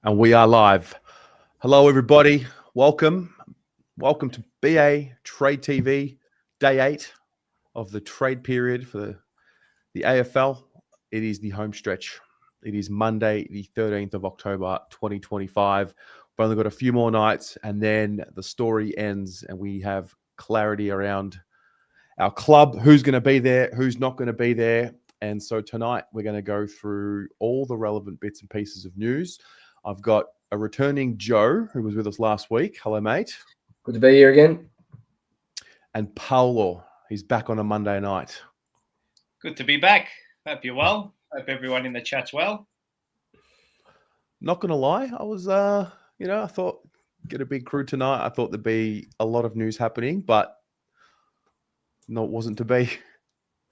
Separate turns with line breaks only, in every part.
And we are live. Hello, everybody. Welcome. Welcome to BA Trade TV, day 8 of the trade period for the AFL. It is the home stretch. It is Monday, the 13th of October, 2025. We've only got a few more nights, and then the story ends, and we have clarity around our club, who's going to be there, who's not going to be there. And so tonight, we're going to go through all the relevant bits and pieces of news. I've got a returning Joe, who was with us last week. Hello, mate.
Good to be here again.
And Paolo, he's back on a Monday night.
Good to be back. Hope you're well. Hope everyone in the chat's well.
Not going to lie, I was, I thought get a big crew tonight. I thought there'd be a lot of news happening, but no, it wasn't to be.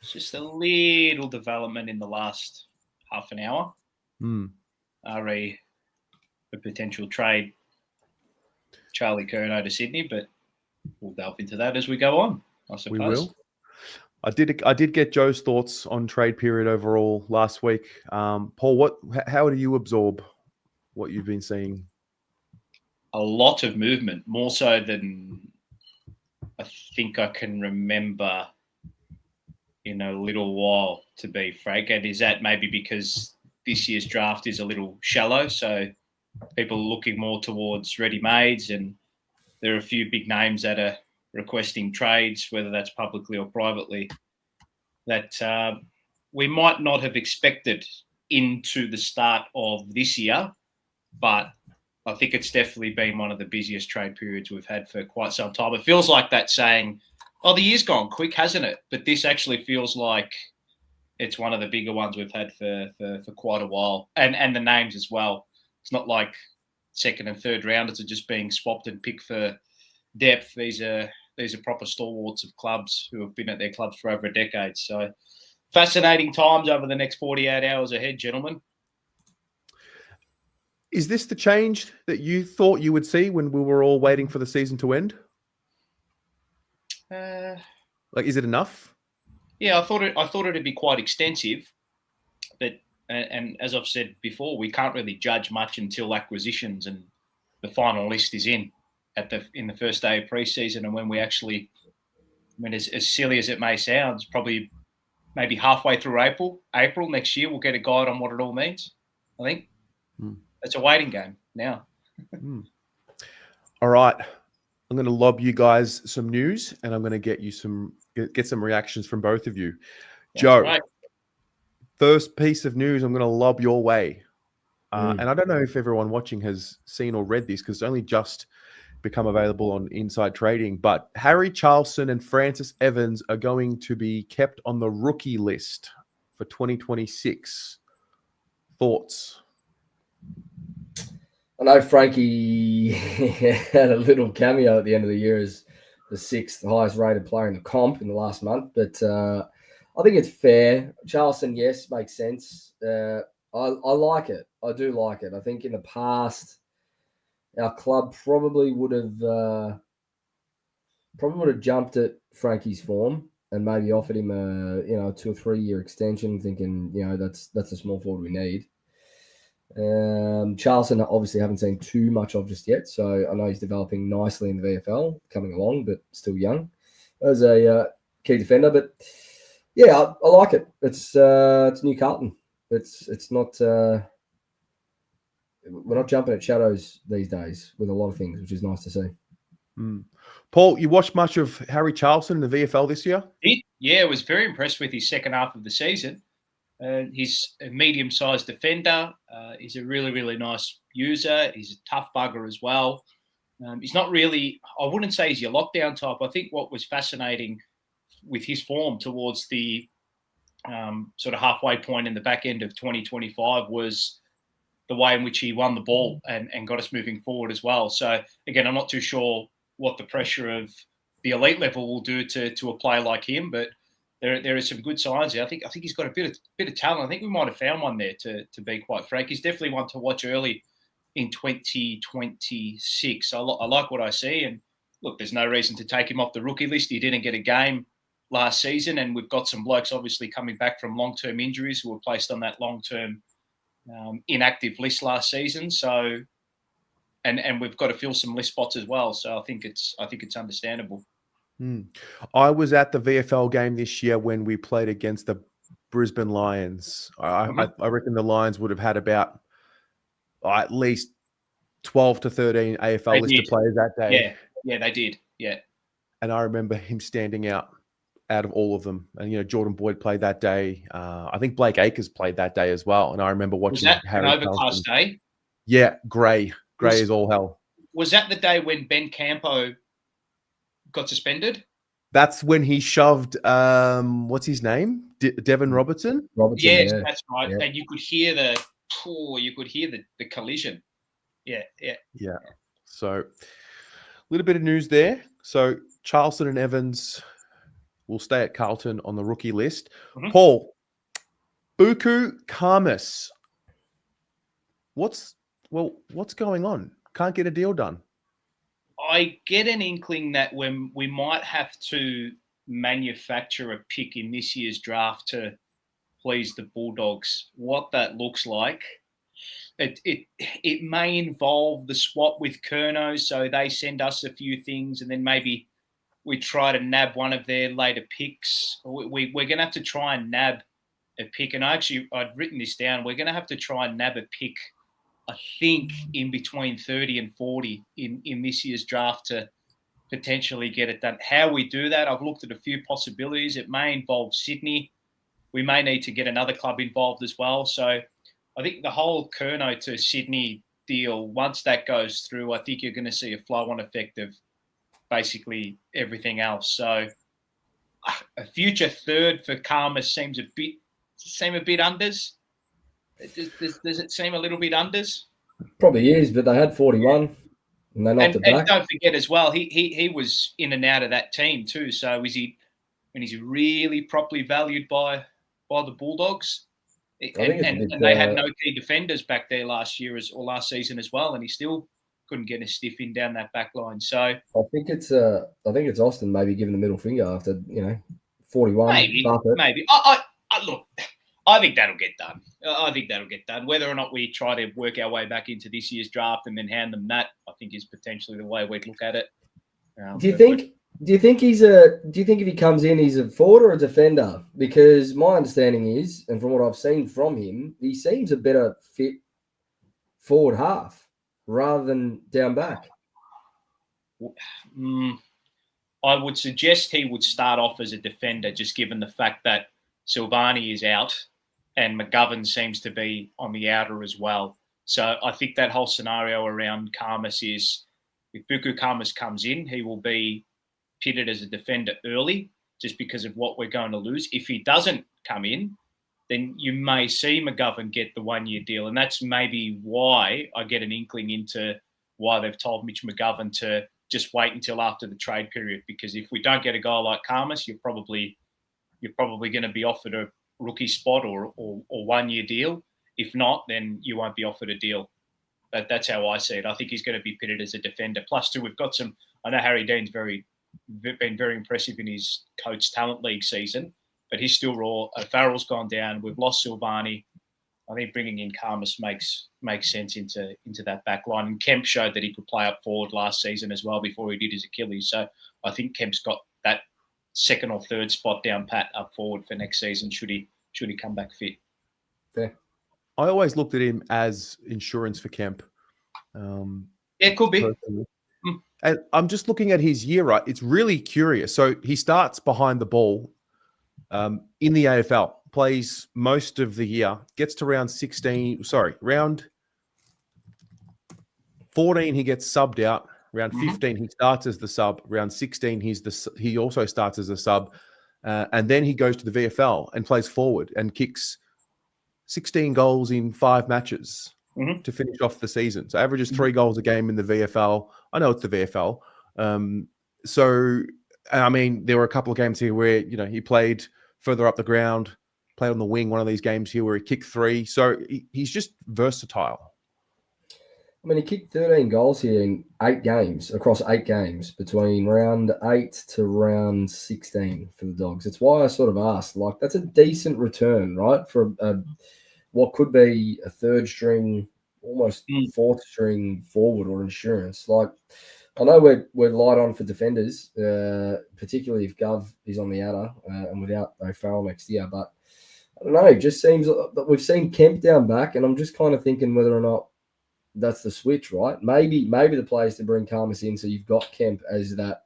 It's just a little development in the last half an hour. A potential trade, Charlie Curnow to Sydney, but we'll delve into that as we go on, I suppose.
We will. I did get Joe's thoughts on trade period overall last week. Paul, how do you absorb what you've been seeing?
A lot of movement, more so than I think I can remember in a little while, to be frank. And is that maybe because this year's draft is a little shallow, so people are looking more towards ready-mades, and there are a few big names that are requesting trades, whether that's publicly or privately, that we might not have expected into the start of this year, but I think it's definitely been one of the busiest trade periods we've had for quite some time. It feels like that saying, oh, the year's gone quick, hasn't it? But this actually feels like it's one of the bigger ones we've had for quite a while. And the names as well. It's not like second and third rounders are just being swapped and picked for depth. These are proper stalwarts of clubs who have been at their clubs for over a decade. So fascinating times over the next 48 hours ahead, gentlemen.
Is this the change that you thought you would see when we were all waiting for the season to end? Is it enough?
Yeah, I thought it'd be quite extensive, but and as I've said before, we can't really judge much until acquisitions and the final list is in the first day of preseason, and when we actually, as silly as it may sound, it's probably maybe halfway through April next year, we'll get a guide on what it all means. I think it's a waiting game now.
All right. I'm going to lob you guys some news, and I'm going to get some reactions from both of you.
That's
Joe,
right.
First piece of news I'm going to lob your way. And I don't know if everyone watching has seen or read this because it's only just become available on Inside Trading, but Harry Charlson and Francis Evans are going to be kept on the rookie list for 2026. Thoughts?
I know Frankie had a little cameo at the end of the year as the 6th highest rated player in the comp in the last month, but I think it's fair. Charlson, yes, makes sense. I like it. I do like it. I think in the past, our club probably would have jumped at Frankie's form and maybe offered him a 2 or 3 year extension, thinking that's a small forward we need. Charlson obviously haven't seen too much of just yet, so I know he's developing nicely in the VFL, coming along, but still young as a key defender. But yeah, I like it. It's New Carlton. It's not. We're not jumping at shadows these days with a lot of things, which is nice to see.
Paul, you watched much of Harry Charlson in the VFL this year?
Yeah, I was very impressed with his second half of the season. He's a medium-sized defender. He's a really, really nice user. He's a tough bugger as well. He's not really, I wouldn't say he's your lockdown type. I think what was fascinating with his form towards the sort of halfway point in the back end of 2025 was the way in which he won the ball and got us moving forward as well. So, again, I'm not too sure what the pressure of the elite level will do to a player like him, but there are some good signs there. I think he's got a bit of talent. I think we might have found one there, to be quite frank. He's definitely one to watch early in 2026. I like what I see. And look, there's no reason to take him off the rookie list. He didn't get a game last season, and we've got some blokes obviously coming back from long-term injuries who were placed on that long-term inactive list last season. So, and we've got to fill some list spots as well. So I think it's understandable.
I was at the VFL game this year when we played against the Brisbane Lions. I reckon the Lions would have had about at least 12 to 13 AFL listed players that day.
Yeah, they did. Yeah.
And I remember him standing out of all of them. And, Jordan Boyd played that day. I think Blake Acres played that day as well. And I remember watching
Was that
Harry
an overcast day?
Yeah, grey. Grey is all hell.
Was that the day when Ben Campo got suspended?
That's when he shoved, what's his name? Devon Robertson?
Yes, that's right. Yeah. And you could hear the collision. Yeah.
So a little bit of news there. So Charleston and Evans will stay at Carlton on the rookie list. Paul, Buku Karmas. What's going on? Can't get a deal done.
I get an inkling that when we might have to manufacture a pick in this year's draft to please the Bulldogs. What that looks like, it may involve the swap with Curnow, so they send us a few things, and then maybe we try to nab one of their later picks. We're going to have to try and nab a pick, and I'd written this down. We're going to have to try and nab a pick, I think, in between 30 and 40 in this year's draft to potentially get it done. How we do that, I've looked at a few possibilities. It may involve Sydney. We may need to get another club involved as well. So I think the whole Curnow to Sydney deal, once that goes through, I think you're going to see a flow-on effect of basically everything else. So a future third for Karma seems a bit unders. Does it seem a little bit unders?
Probably is, but they had 41 and they knocked it back.
And don't forget as well, he was in and out of that team too. So is he really properly valued by the Bulldogs? And they had no key defenders back there last season as well, and he still couldn't get a stiff in down that back line. So
I think it's Austin maybe giving the middle finger after 41.
Maybe. Look, I think that'll get done. Whether or not we try to work our way back into this year's draft and then hand them that, I think is potentially the way we'd look at it.
Do you think if he comes in, he's a forward or a defender? Because my understanding is, and from what I've seen from him, he seems a better fit forward half rather than down back.
I would suggest he would start off as a defender, just given the fact that Silvani is out and McGovern seems to be on the outer as well. So I think that whole scenario around Karmas is, if Buku Karmas comes in, he will be pitted as a defender early just because of what we're going to lose. If he doesn't come in, then you may see McGovern get the 1 year deal. And that's maybe why I get an inkling into why they've told Mitch McGovern to just wait until after the trade period. Because if we don't get a guy like Karmas, you're probably going to be offered a rookie spot or 1 year deal. If not, then you won't be offered a deal. That's how I see it. I think he's going to be pitted as a defender. Plus, too, we've got some. I know Harry Dean's been very impressive in his Coates Talent League season, but he's still raw. Farrell's gone down. We've lost Silvani. I think bringing in Karmas makes sense into that back line. And Kemp showed that he could play up forward last season as well before he did his Achilles. So I think Kemp's got that second or third spot down pat up forward for next season should he come back fit.
Fair.
I always looked at him as insurance for Kemp.
It could be.
And I'm just looking at his year, right? It's really curious. So he starts behind the ball in the AFL, plays most of the year, gets to round 14, he gets subbed out. Round 15, he starts as the sub. Round 16, he also starts as a sub. And then he goes to the VFL and plays forward and kicks 16 goals in 5 matches to finish off the season. So averages 3 goals a game in the VFL. I know it's the VFL. So, I mean, there were a couple of games here where, he played further up the ground, played on the wing, one of these games here where he kicked 3. So he's just versatile.
I mean, he kicked 13 goals here in 8 games, across 8 games, between round 8 to round 16 for the Dogs. It's why I sort of asked, that's a decent return, right, for a what could be a third string, almost
Mm.
fourth string forward or insurance. Like, I know we're light on for defenders, particularly if Gov is on the adder and without O'Farrell next year. But I don't know. It just seems that we've seen Kemp down back, and I'm just kind of thinking whether or not that's the switch, right? Maybe the players to bring Karmas in, so you've got Kemp as that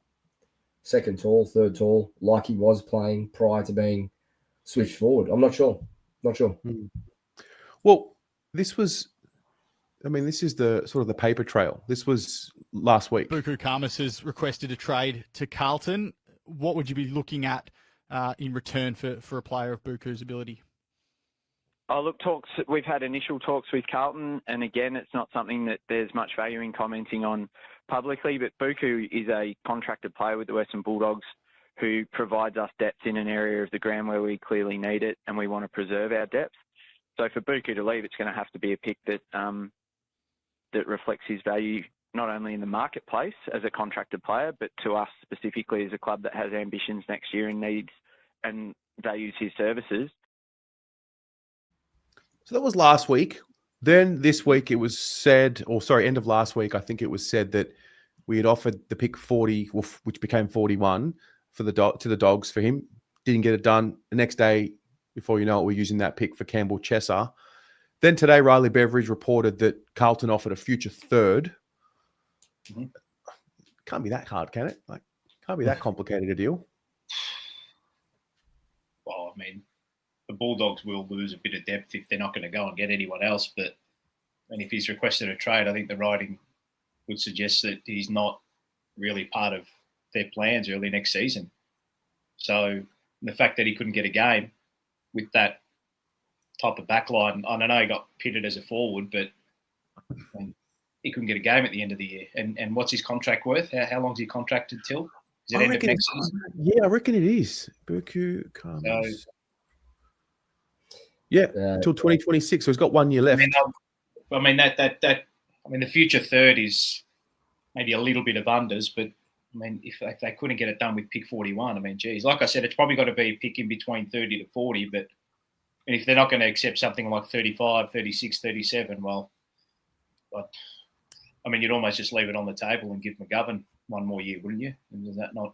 second tall, third tall, like he was playing prior to being switched forward. I'm not sure. Not sure.
Well, this is the sort of the paper trail. This was last week.
Buku Karmas has requested a trade to Carlton. What would you be looking at in return for a player of Buku's ability?
Oh, look, we've had initial talks with Carlton, and again, it's not something that there's much value in commenting on publicly, but Buku is a contracted player with the Western Bulldogs who provides us depth in an area of the ground where we clearly need it and we want to preserve our depth. So for Buku to leave, it's going to have to be a pick that that reflects his value not only in the marketplace as a contracted player, but to us specifically as a club that has ambitions next year and needs and values his services.
So that was last week. Then this week it was said, end of last week, I think it was said that we had offered the pick 40, which became 41 to the Dogs for him. Didn't get it done. The next day, before you know it, we're using that pick for Campbell Chesser. Then today, Riley Beveridge reported that Carlton offered a future third. Mm-hmm. Can't be that hard, can it? Can't be that complicated a deal.
Well, I mean, the Bulldogs will lose a bit of depth if they're not going to go and get anyone else. But if he's requested a trade, I think the writing would suggest that he's not really part of their plans early next season. So the fact that he couldn't get a game with that type of backline, I don't know, he got pitted as a forward, but he couldn't get a game at the end of the year. And what's his contract worth? How long's he contracted till? Is it end of next season?
Yeah, I reckon it is. Buku Karmas. Until 2026. So he's got 1 year left.
The future third is maybe a little bit of unders, but if they couldn't get it done with pick 41, geez, like I said, it's probably got to be a pick in between 30 to 40. But if they're not going to accept something like 35, 36, 37, you'd almost just leave it on the table and give McGovern 1 more year, wouldn't you? And is that not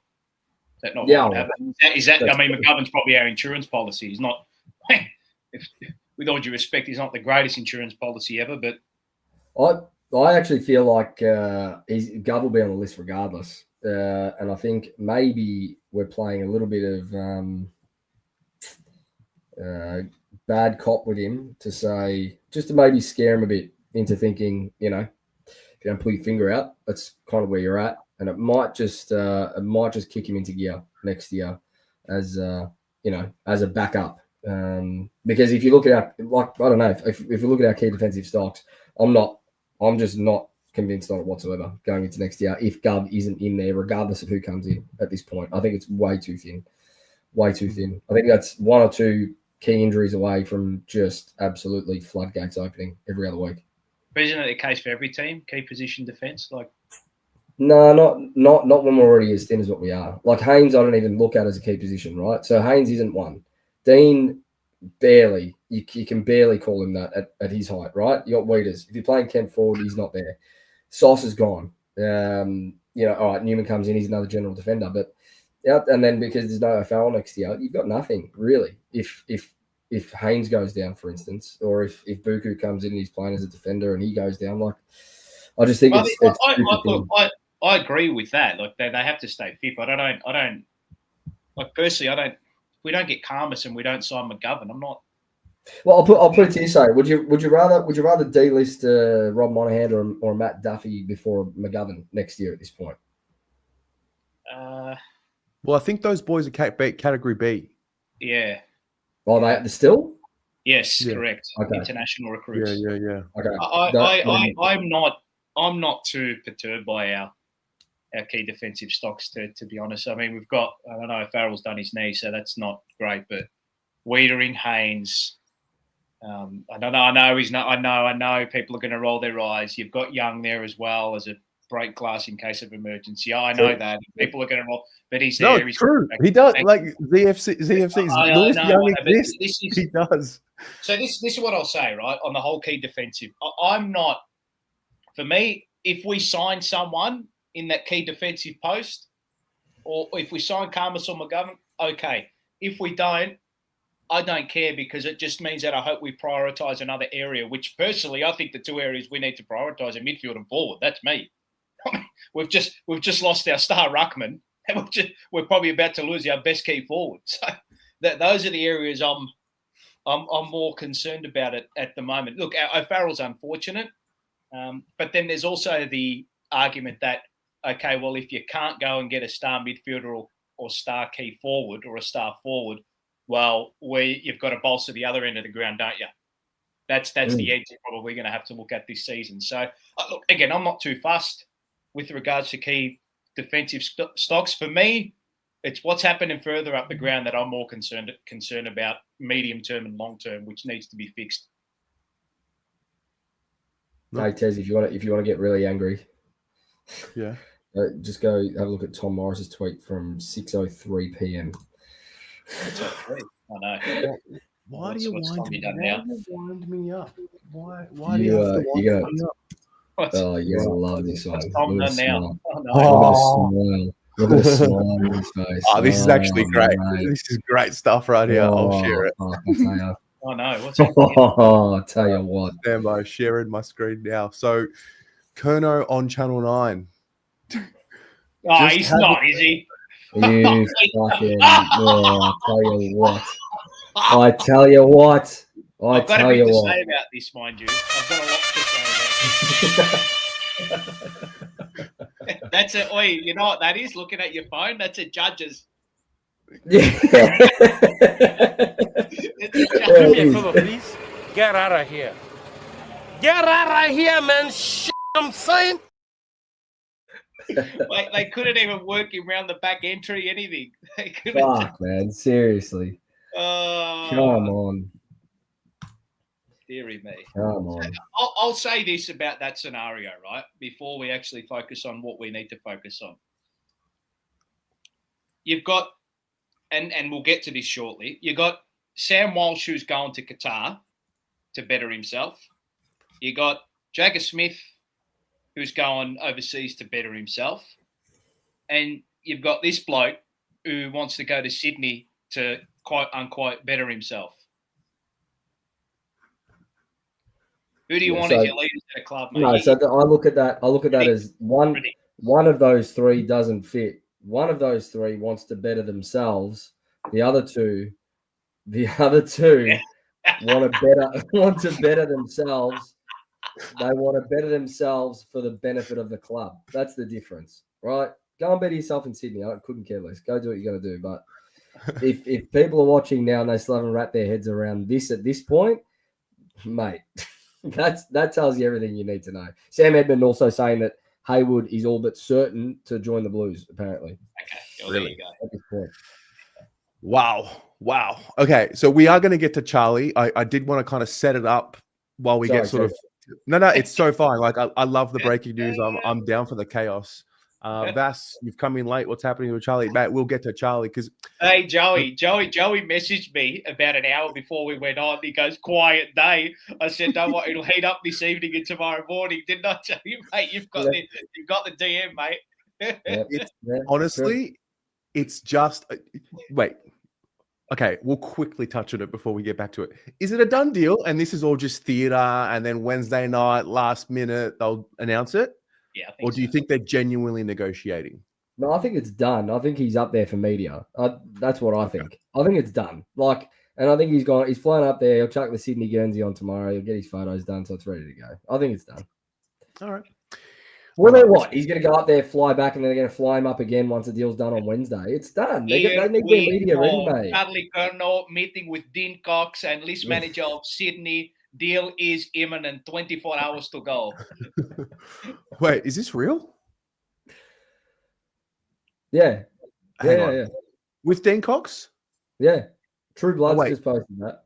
what would happen? McGovern's probably our insurance policy. He's not. With all due respect, he's not the greatest insurance policy ever, but
I actually feel like Gov will be on the list regardless, and I think maybe we're playing a little bit of bad cop with him just to maybe scare him a bit into thinking, if you don't pull your finger out, that's kind of where you're at, and it might just kick him into gear next year as as a backup. Because if you look at if you look at our key defensive stocks, I'm just not convinced on it whatsoever going into next year if Gov isn't in there, regardless of who comes in at this point. I think it's way too thin. I think that's 1 or 2 key injuries away from just absolutely floodgates opening every other week.
But isn't it the case for every team? Key position defense,
No, not when we're already as thin as what we are. Like Haynes, I don't even look at as a key position, right? So Haynes isn't one. Dean, barely. You can barely call him that at his height, right? You got Weeders. If you're playing Kemp forward, he's not there. Sauce is gone. All right, Newman comes in, he's another general defender. But and then because there's no O'Farrell next year, you've got nothing, really. If Haynes goes down, for instance, or if Buku comes in and he's playing as a defender and he goes down, I just think
I agree with that. They have to stay fit, but I don't personally, we don't get Karmas and we don't sign McGovern. I'm not.
Well, I'll put it to you. Say, would you rather delist Rob Monahan or Matt Duffy before McGovern next year at this point?
Well, I think those boys are category B.
Yeah.
Oh, they're still?
Yes, correct. Okay. International recruits.
Yeah.
Okay. I'm not too perturbed by our key defensive stocks, to be honest. We've got, I don't know if Farrell's done his knee, so that's not great, but Wiedering, Haynes, I don't know. I know he's not. I know people are going to roll their eyes. You've got Young there as well as a break glass in case of emergency. I know that people are going to, but he's
No,
there.
it's true. He does. Like ZFC's Lewis Young exists. He does.
So this is what I'll say, right, on the whole key defensive. I'm not, for me, if we sign someone in that key defensive post, or if we sign Karmas or McGovern, okay. If we don't, I don't care, because it just means that I hope we prioritise another area, which personally I think the two areas we need to prioritise are midfield and forward. That's me. We've just lost our star ruckman, and we're probably about to lose our best key forward. So those are the areas I'm more concerned about it at the moment. Look, O'Farrell's unfortunate, but then there's also the argument that, okay, well, if you can't go and get a star midfielder or star key forward or a star forward, well, you've got to bolster the other end of the ground, don't you? That's the edge you're probably going to have to look at this season. So, look, again, I'm not too fussed with regards to key defensive stocks. For me, it's what's happening further up the ground that I'm more concerned about, medium term and long term, which needs to be fixed.
Hey Tez, if you want to get really angry,
yeah,
just go have a look at Tom Morris's tweet from 6:03 p.m.
I know.
Why do you wind me up? Why do
You,
you have to wind me up?
Oh, you're gonna love this one.
What's Tom done now?
Look at a smile on his face.
Oh, this is actually great.
Mate.
This is great stuff right here. I'll share it.
I'll tell you.
Oh no, what's happening?
I'll tell you what.
Damn, I'm sharing my screen now. So, Kerno on Channel 9.
Oh, he's not, is he?
You fucking. Oh, I tell you what. I tell you what.
I've got a bit to say about this, mind you. I've got a lot to say about it. That's it. Oi, you know what that is? Looking at your phone, that's a judge's.
Yeah.
Do me a favor, please. Get out of here. Get out of here, man. Shit, I'm saying.
Like, they couldn't even work him around the back entry, anything.
Fuck, man. Seriously. Come on.
Deary me.
Come on.
I'll say this about that scenario, right? Before we actually focus on what we need to focus on. You've got, and we'll get to this shortly, you've got Sam Walsh, who's going to Qatar to better himself. You got Jagger Smith, who's going overseas to better himself. And you've got this bloke who wants to go to Sydney to, quote unquote, better himself. Who do you want as your leaders at a club, mate?
No, so I look at that as one of those three doesn't fit. One of those three wants to better themselves. The other two want to better themselves. They want to better themselves for the benefit of the club. That's the difference, right? Go and better yourself in Sydney. I couldn't care less. Go do what you got to do. But if people are watching now and they still haven't wrapped their heads around this at this point, mate, that tells you everything you need to know. Sam Edmund also saying that Haywood is all but certain to join the Blues, apparently.
Okay, well,
Really?
there you go.
At this point.
Wow. Okay, so we are going to get to Charlie. I did want to kind of set it up while we get sort of. No, it's so fine. Like I love the breaking news. I'm down for the chaos. Vass, you've come in late. What's happening with Charlie? Mate, we'll get to Charlie because.
Hey, Joey messaged me about an hour before we went on. He goes, quiet day. I said, no, what? It'll heat up this evening and tomorrow morning. Didn't I tell you, mate? You've got the DM, mate.
Honestly, it's just wait. Okay, we'll quickly touch on it before we get back to it. Is it a done deal? And this is all just theatre, and then Wednesday night, last minute, they'll announce it?
Yeah.
Or do you think they're genuinely negotiating?
No, I think it's done. I think he's up there for media. That's what I think. I think it's done. And I think he's flying up there. He'll chuck the Sydney Guernsey on tomorrow. He'll get his photos done, so it's ready to go. I think it's done.
All right.
Well, then what? He's going to go up there, fly back, and then they're going to fly him up again once the deal's done on Wednesday. It's done. They need their media ready, mate.
Charlie Curnow meeting with Dean Cox and list manager of Sydney. Deal is imminent. 24 hours to go.
Wait, is this real?
Yeah.
Hang on. With Dean Cox?
Yeah. True Blood's just posted that.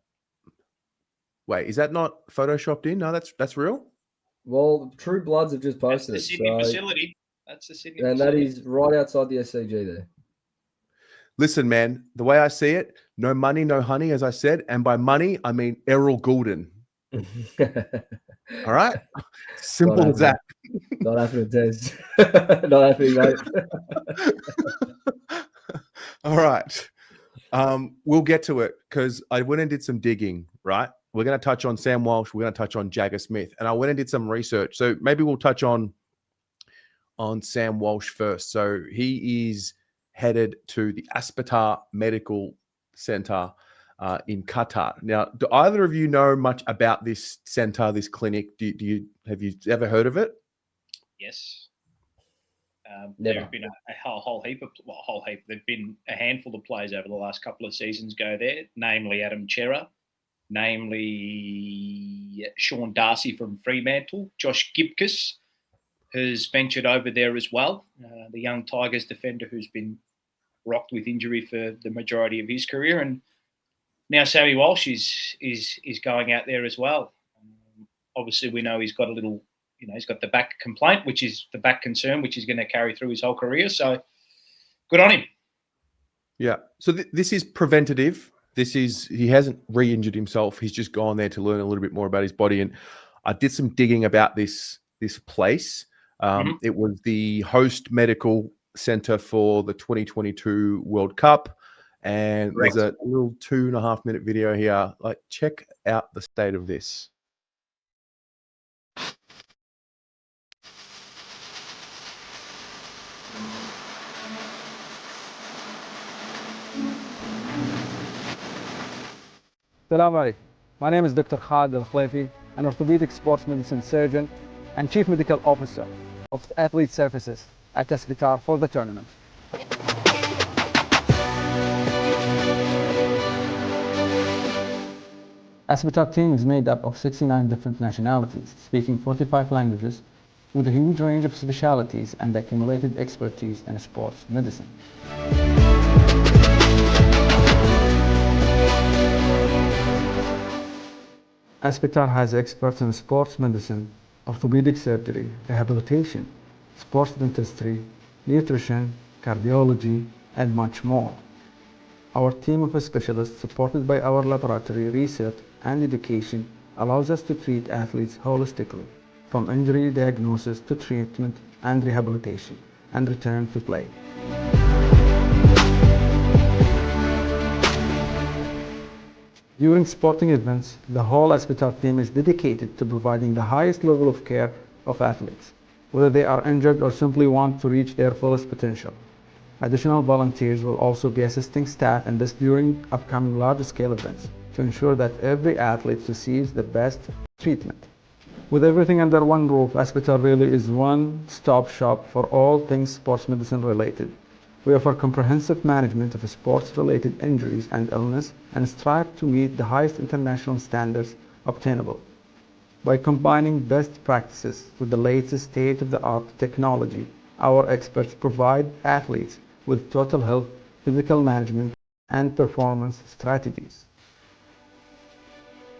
Wait, is that not photoshopped in? No, that's real?
Well, True Bloods have just
That's
posted
the
it.
Sydney
So,
facility. That's the Sydney
and that
facility.
is right outside the SCG there.
Listen, man, the way I see it, no money, no honey, as I said. And by money, I mean Errol Goulden. All right? Simple as that.
Not happening, Tez. Not happening, mate.
All right. We'll get to it because I went and did some digging, right? We're going to touch on Sam Walsh. We're going to touch on Jagger Smith. And I went and did some research. So maybe we'll touch on Sam Walsh first. So he is headed to the Aspetar Medical Center in Qatar. Now, do either of you know much about this center, this clinic? Have you ever heard of it?
Yes.
Never.
There have been a whole heap. There've been a handful of players over the last couple of seasons go there, namely Adam Chera, namely Sean Darcy from Fremantle, Josh Gibcus has ventured over there as well, the young Tigers defender who's been rocked with injury for the majority of his career, and now Sammy Walsh is going out there as well. Obviously, we know he's got a little, he's got the back complaint, which is the back concern, which is going to carry through his whole career. So, good on him.
Yeah. So this is preventative. He hasn't re-injured himself. He's just gone there to learn a little bit more about his body. And I did some digging about this place. It was the host medical center for the 2022 World Cup. And There's a little 2.5 minute video here. Like, check out the state of this.
Assalamu alaikum. My name is Dr. Khalid Al-Khlayfi, an orthopedic sports medicine surgeon and Chief Medical Officer of Athlete Services at Aspetar for the tournament. Aspetar team is made up of 69 different nationalities, speaking 45 languages, with a huge range of specialities and accumulated expertise in sports medicine. Aspetar has experts in sports medicine, orthopedic surgery, rehabilitation, sports dentistry, nutrition, cardiology, and much more. Our team of specialists, supported by our laboratory research and education, allows us to treat athletes holistically, from injury diagnosis to treatment and rehabilitation, and return to play. During sporting events, the whole Aspetar team is dedicated to providing the highest level of care of athletes, whether they are injured or simply want to reach their fullest potential. Additional volunteers will also be assisting staff in this during upcoming large-scale events to ensure that every athlete receives the best treatment. With everything under one roof, Aspetar really is one-stop shop for all things sports medicine related. We offer comprehensive management of sports-related injuries and illness and strive to meet the highest international standards obtainable. By combining best practices with the latest state-of-the-art technology, our experts provide athletes with total health, physical management, and performance strategies.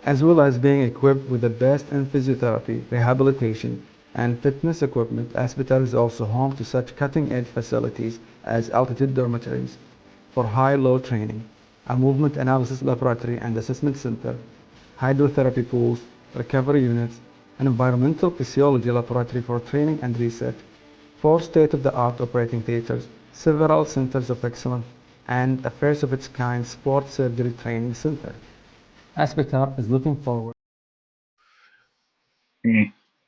As well as being equipped with the best in physiotherapy, rehabilitation, and fitness equipment, Aspetar is also home to such cutting-edge facilities as altitude dormitories for high-low training, a movement analysis laboratory and assessment center, hydrotherapy pools, recovery units, an environmental physiology laboratory for training and research, 4 state-of-the-art operating theaters, several centers of excellence, and a first-of-its-kind sports surgery training center. Aspetar is looking forward.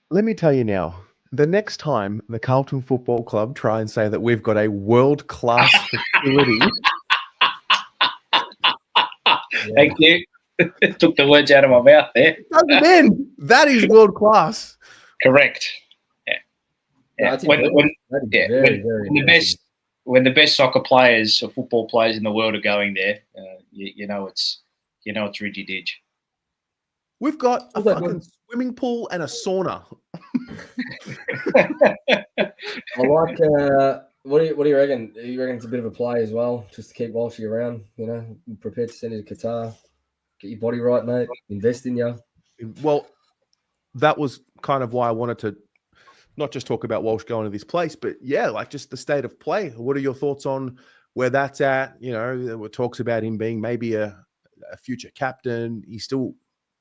Let me tell you now, the next time the Carlton Football Club try and say that we've got a world-class facility.
Thank you. Took the words out of my mouth there.
That is world-class.
Correct. Yeah. When the best soccer players or football players in the world are going there, you know it's Ridgy Didge.
We've got a fucking swimming pool and a sauna.
I like. What do you reckon? You reckon it's a bit of a play as well, just to keep Walshy around? Prepared to send you to Qatar, get your body right, mate. Invest in you.
Well, that was kind of why I wanted to not just talk about Walsh going to this place, but yeah, like just the state of play. What are your thoughts on where that's at? You know, there were talks about him being maybe a future captain. He still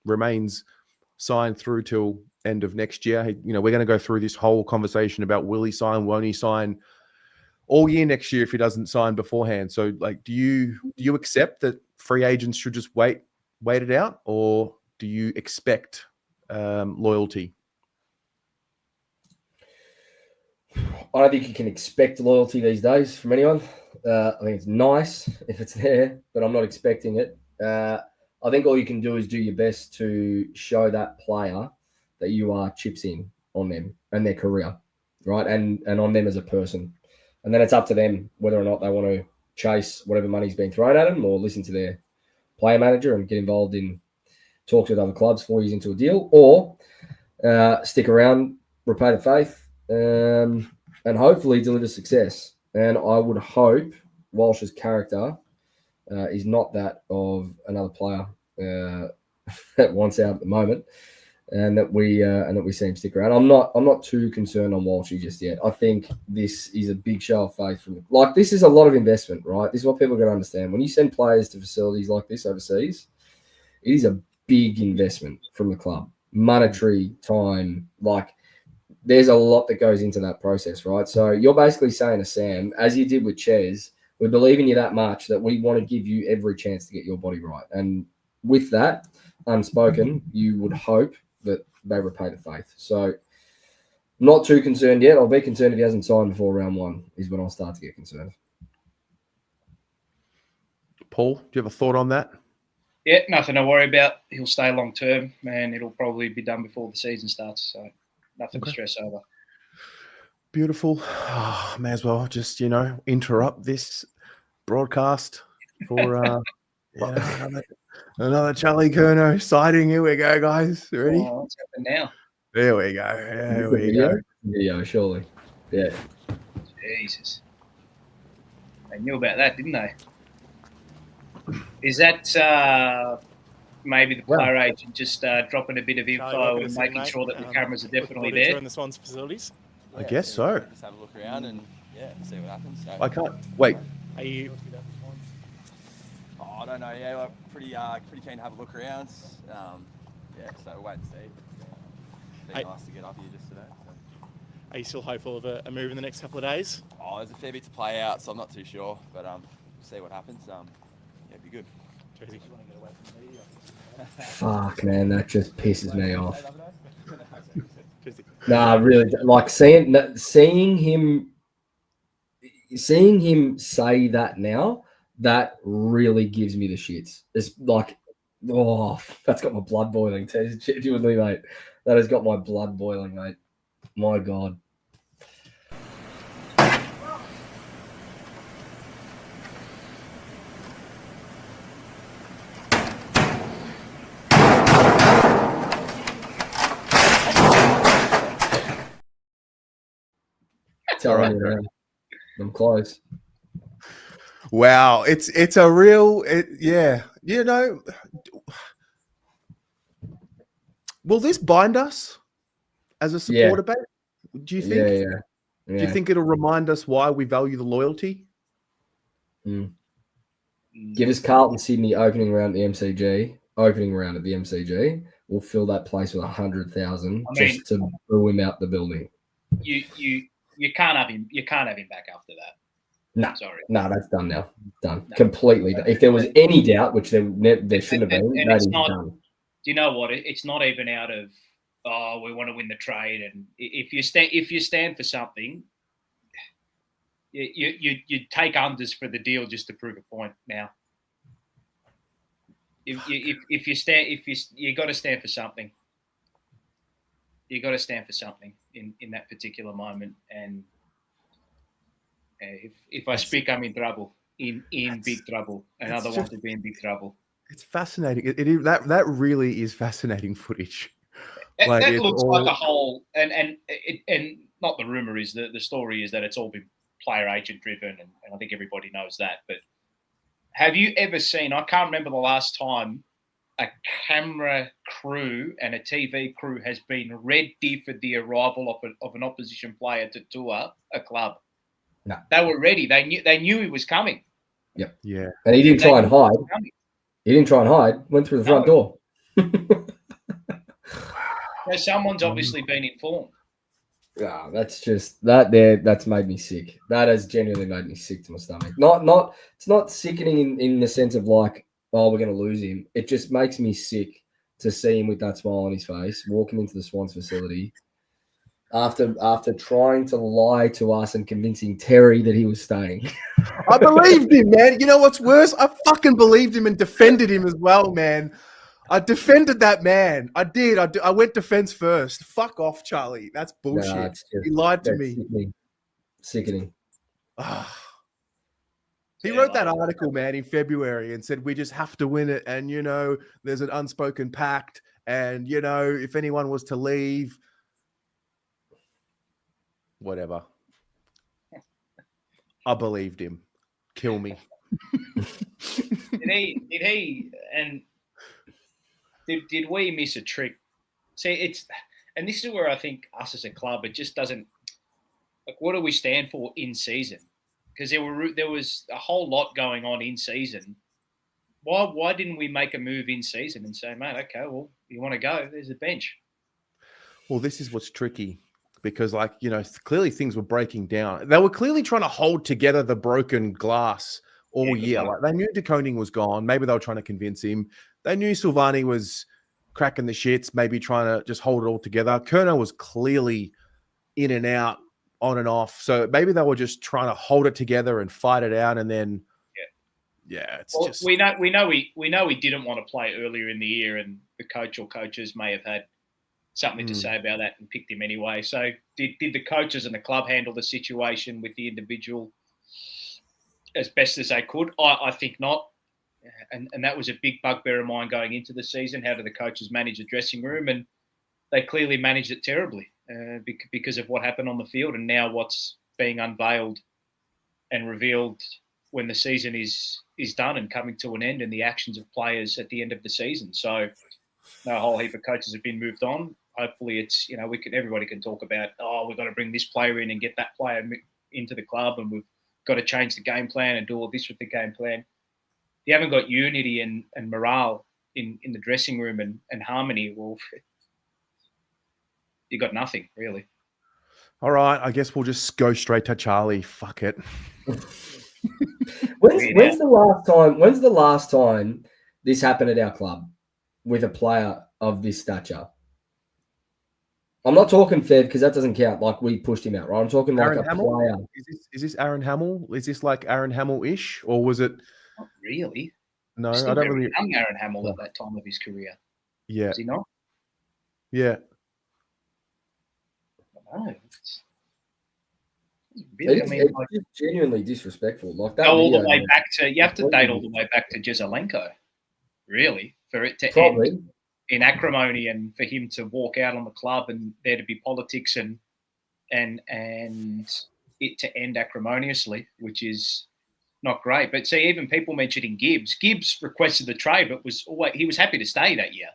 remains signed through till end of next year. You know, we're going to go through this whole conversation about will he sign, won't he sign all year next year if he doesn't sign beforehand. So, like, do you accept that free agents should just wait it out, or do you expect loyalty?
I don't think you can expect loyalty these days from anyone. I think it's nice if it's there, but I'm not expecting it. I think all you can do is do your best to show that player that you are chips in on them and their career, right? And on them as a person. And then it's up to them whether or not they want to chase whatever money's being thrown at them or listen to their player manager and get involved in talks with other clubs 4 years into a deal, or stick around, repay the faith, and hopefully deliver success. And I would hope Walsh's character is not that of another player that wants out at the moment, and that we see him stick around. I'm not too concerned on Walshy just yet. I think this is a big show of faith from this is a lot of investment, right? This is what people are going to understand. When you send players to facilities like this overseas, it is a big investment from the club, monetary, time, there's a lot that goes into that process, right? So you're basically saying to Sam, as you did with Ches, we believe in you that much that we want to give you every chance to get your body right. And with that, unspoken, you would hope that they repay the faith. So not too concerned yet. I'll be concerned if he hasn't signed before round 1 is when I'll start to get concerned.
Paul, do you have a thought on that?
Yeah, nothing to worry about. He'll stay long term, and it'll probably be done before the season starts. So nothing to stress over.
Beautiful. Oh, may as well just, interrupt this broadcast for another Charlie Curnow sighting. Here we go, guys. Ready?
Oh, what's happened now?
There we go. There we go.
Video, surely. Yeah.
Jesus. They knew about that, didn't they? Is that maybe the player agent just dropping a bit of info and making sure that the cameras are definitely there?
In the Swans facilities.
I guess so.
Just have a look around and see what happens. So,
I can't wait.
Are you?
I don't know. Yeah, we're pretty keen to have a look around. So we'll wait and see. Be nice to get up here just today. So.
Are you still hopeful of a move in the next couple of days?
There's a fair bit to play out, so I'm not too sure. But we'll see what happens. It'd be good.
Jersey.
Fuck, man, that just pisses me off.
Jersey.
Nah, really, seeing him say that now, that really gives me the shits. It's like, that's got my blood boiling. Genuinely, mate, that has got my blood boiling, mate. My God. Telling you, man. I'm close.
Wow, it's a real will this bind us as a supporter base? Do you think?
Yeah.
Do you think it'll remind us why we value the loyalty?
Give us Carlton Sydney opening round at the MCG. We'll fill that place with 100,000 just to boo him out the building.
You can't have him. You can't have him back after that.
No,
sorry.
No, that's done now. Done completely. If there was any doubt, which there shouldn't have been, that is done.
Do you know what? It's not even out of we want to win the trade, and if you stand for something, you take unders for the deal just to prove a point. Now, if you got to stand for something. You got to stand for something in that particular moment, and if I speak, I'm in trouble, in big trouble, and other ones will be in big trouble.
It's fascinating. That really is fascinating footage.
That looks like a whole, and not the rumor is the story is that it's all been player agent driven, and I think everybody knows that. But have you ever seen? I can't remember the last time a camera crew and a TV crew has been ready for the arrival of an opposition player to tour a club.
No.
They were ready. They knew he was coming.
Yep.
Yeah.
And he didn't try and hide. He didn't try and hide. Went through the front door.
So someone's obviously been informed.
Yeah, that's just that there. That's made me sick. That has genuinely made me sick to my stomach. Not. It's not sickening in the sense of like, oh, we're going to lose him. It just makes me sick to see him with that smile on his face, walking into the Swans facility after trying to lie to us and convincing Terry that he was staying.
I believed him, man. You know what's worse? I fucking believed him and defended him as well, man. I defended that man. I did. I went defense first. Fuck off, Charlie. That's bullshit. He lied to me.
Sickening.
He wrote that article, man, in February and said, we just have to win it. And, you know, there's an unspoken pact. And, you know, if anyone was to leave, whatever. I believed him. Kill me.
Did we miss a trick? See, and this is where I think us as a club, it just doesn't, like, what do we stand for in season? Because there was a whole lot going on in season. Why didn't we make a move in season and say, mate, okay, well, you want to go? There's a bench.
Well, this is what's tricky because, like, you know, clearly things were breaking down. They were clearly trying to hold together the broken glass all year. Like, they knew De Koning was gone. Maybe they were trying to convince him. They knew Silvani was cracking the shits, maybe trying to just hold it all together. Kerno was clearly in and out, on and off. So maybe they were just trying to hold it together and fight it out. And then, it's
we know we didn't want to play earlier in the year, and the coach or coaches may have had something to say about that and picked him anyway. So did the coaches and the club handle the situation with the individual as best as they could? I think not. And that was a big bugbear of mine going into the season. How do the coaches manage the dressing room? And they clearly managed it terribly because of what happened on the field and now what's being unveiled and revealed when the season is done and coming to an end, and the actions of players at the end of the season. So a whole heap of coaches have been moved on. Hopefully it's, you know, everybody can talk about, we've got to bring this player in and get that player into the club, and we've got to change the game plan and do all this with the game plan. You haven't got unity and morale in the dressing room and harmony, well, you got nothing, really.
all right. I guess we'll just go straight to Charlie. Fuck it.
When's the last time this happened at our club with a player of this stature? I'm not talking Fed because that doesn't count. Like, we pushed him out, right? I'm talking like
Aaron
a
Hamill?
player.
Is this Aaron Hamill? Is this like Aaron Hamill-ish, or was it?
Not really.
No,
Still
I don't
very
really.
young Aaron Hamill at that time of his career.
Yeah.
Was he not?
Yeah.
No.
It's just genuinely disrespectful. Like that.
Go all the way back to. You have to date all the way back to Jezelenko, really, for it to end in acrimony and for him to walk out on the club and there to be politics and it to end acrimoniously, which is not great. But see, even people mentioning Gibbs. Gibbs requested the trade, but he was happy to stay that year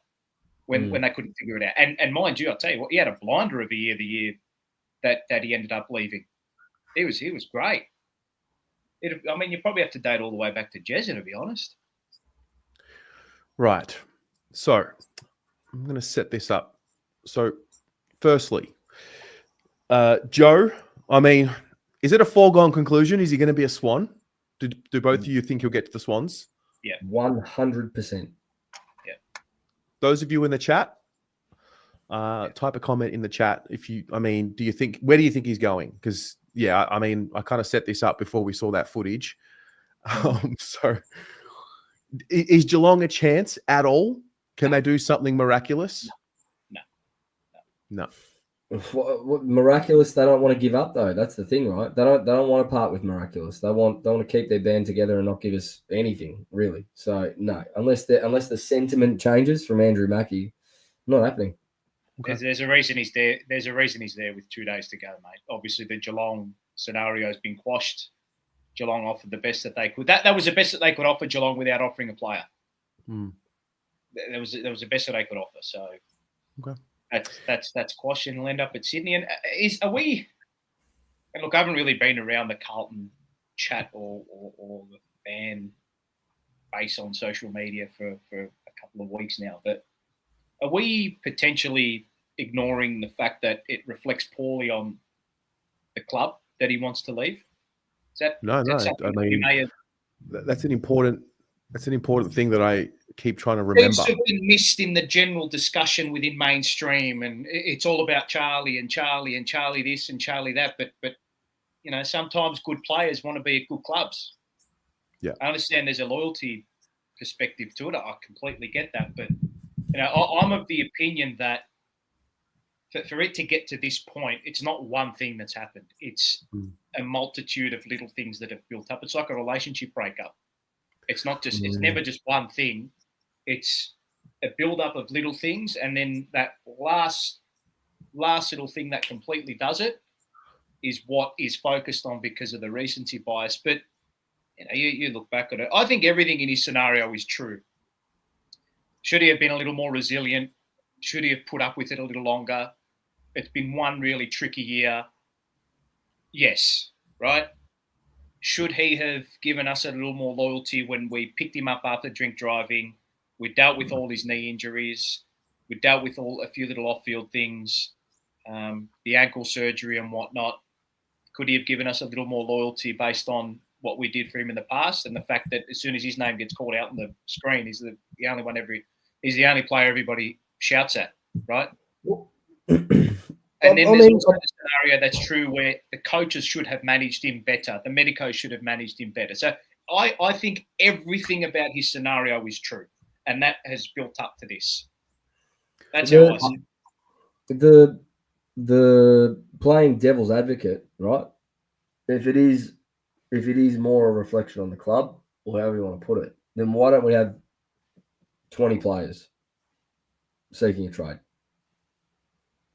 when they couldn't figure it out. And mind you, I'll tell you what, he had a blinder of a year the year that he ended up leaving. He was great. You probably have to date all the way back to Jezza, to be honest.
Right. So I'm going to set this up. So firstly, Joe, is it a foregone conclusion? Is he going to be a Swan? Do both of you think he'll get to the Swans?
Yeah.
100%.
Yeah.
Those of you in the chat, type a comment in the chat. Where do you think he's going? Because, I kind of set this up before we saw that footage. So is Geelong a chance at all? Can they do something miraculous? No.
What miraculous? They don't want to give up, though. That's the thing, right? They don't want to part with miraculous. They want to keep their band together and not give us anything, really. So no, unless the sentiment changes from Andrew Mackey, not happening.
Okay. There's a reason he's there. There's a reason he's there with 2 days to go, mate. Obviously, the Geelong scenario has been quashed. Geelong offered the best that they could. That was the best that they could offer Geelong without offering a player. that was the best that they could offer. So
Okay.
that's quash, and he'll end up at Sydney. And are we? And look, I haven't really been around the Carlton chat or the fan base on social media for a couple of weeks now, but are we potentially ignoring the fact that it reflects poorly on the club that he wants to leave?
No. I mean, that's an important thing that I keep trying to remember.
It's been missed in the general discussion within mainstream, and it's all about Charlie and Charlie and Charlie this and Charlie that. But sometimes good players want to be at good clubs.
Yeah,
I understand there's a loyalty perspective to it. I completely get that, but I'm of the opinion that for it to get to this point, it's not one thing that's happened. It's a multitude of little things that have built up. It's like a relationship breakup. It's not just. It's never just one thing. It's a build-up of little things, and then that last little thing that completely does it is what is focused on because of the recency bias. But you look back at it. I think everything in his scenario is true. Should he have been a little more resilient? Should he have put up with it a little longer? It's been one really tricky year. Yes, right? Should he have given us a little more loyalty when we picked him up after drink driving? We dealt with all his knee injuries. We dealt with a few little off-field things, the ankle surgery and whatnot. Could he have given us a little more loyalty based on what we did for him in the past and the fact that as soon as his name gets called out on the screen, he's the only one he's the only player everybody shouts at, right? And then there's also a scenario that's true where the coaches should have managed him better. The medicos should have managed him better. So I think everything about his scenario is true, and that has built up to this. That's how I see it.
The playing devil's advocate, right? If it is more a reflection on the club, or however you want to put it, then why don't we have 20 players seeking a trade?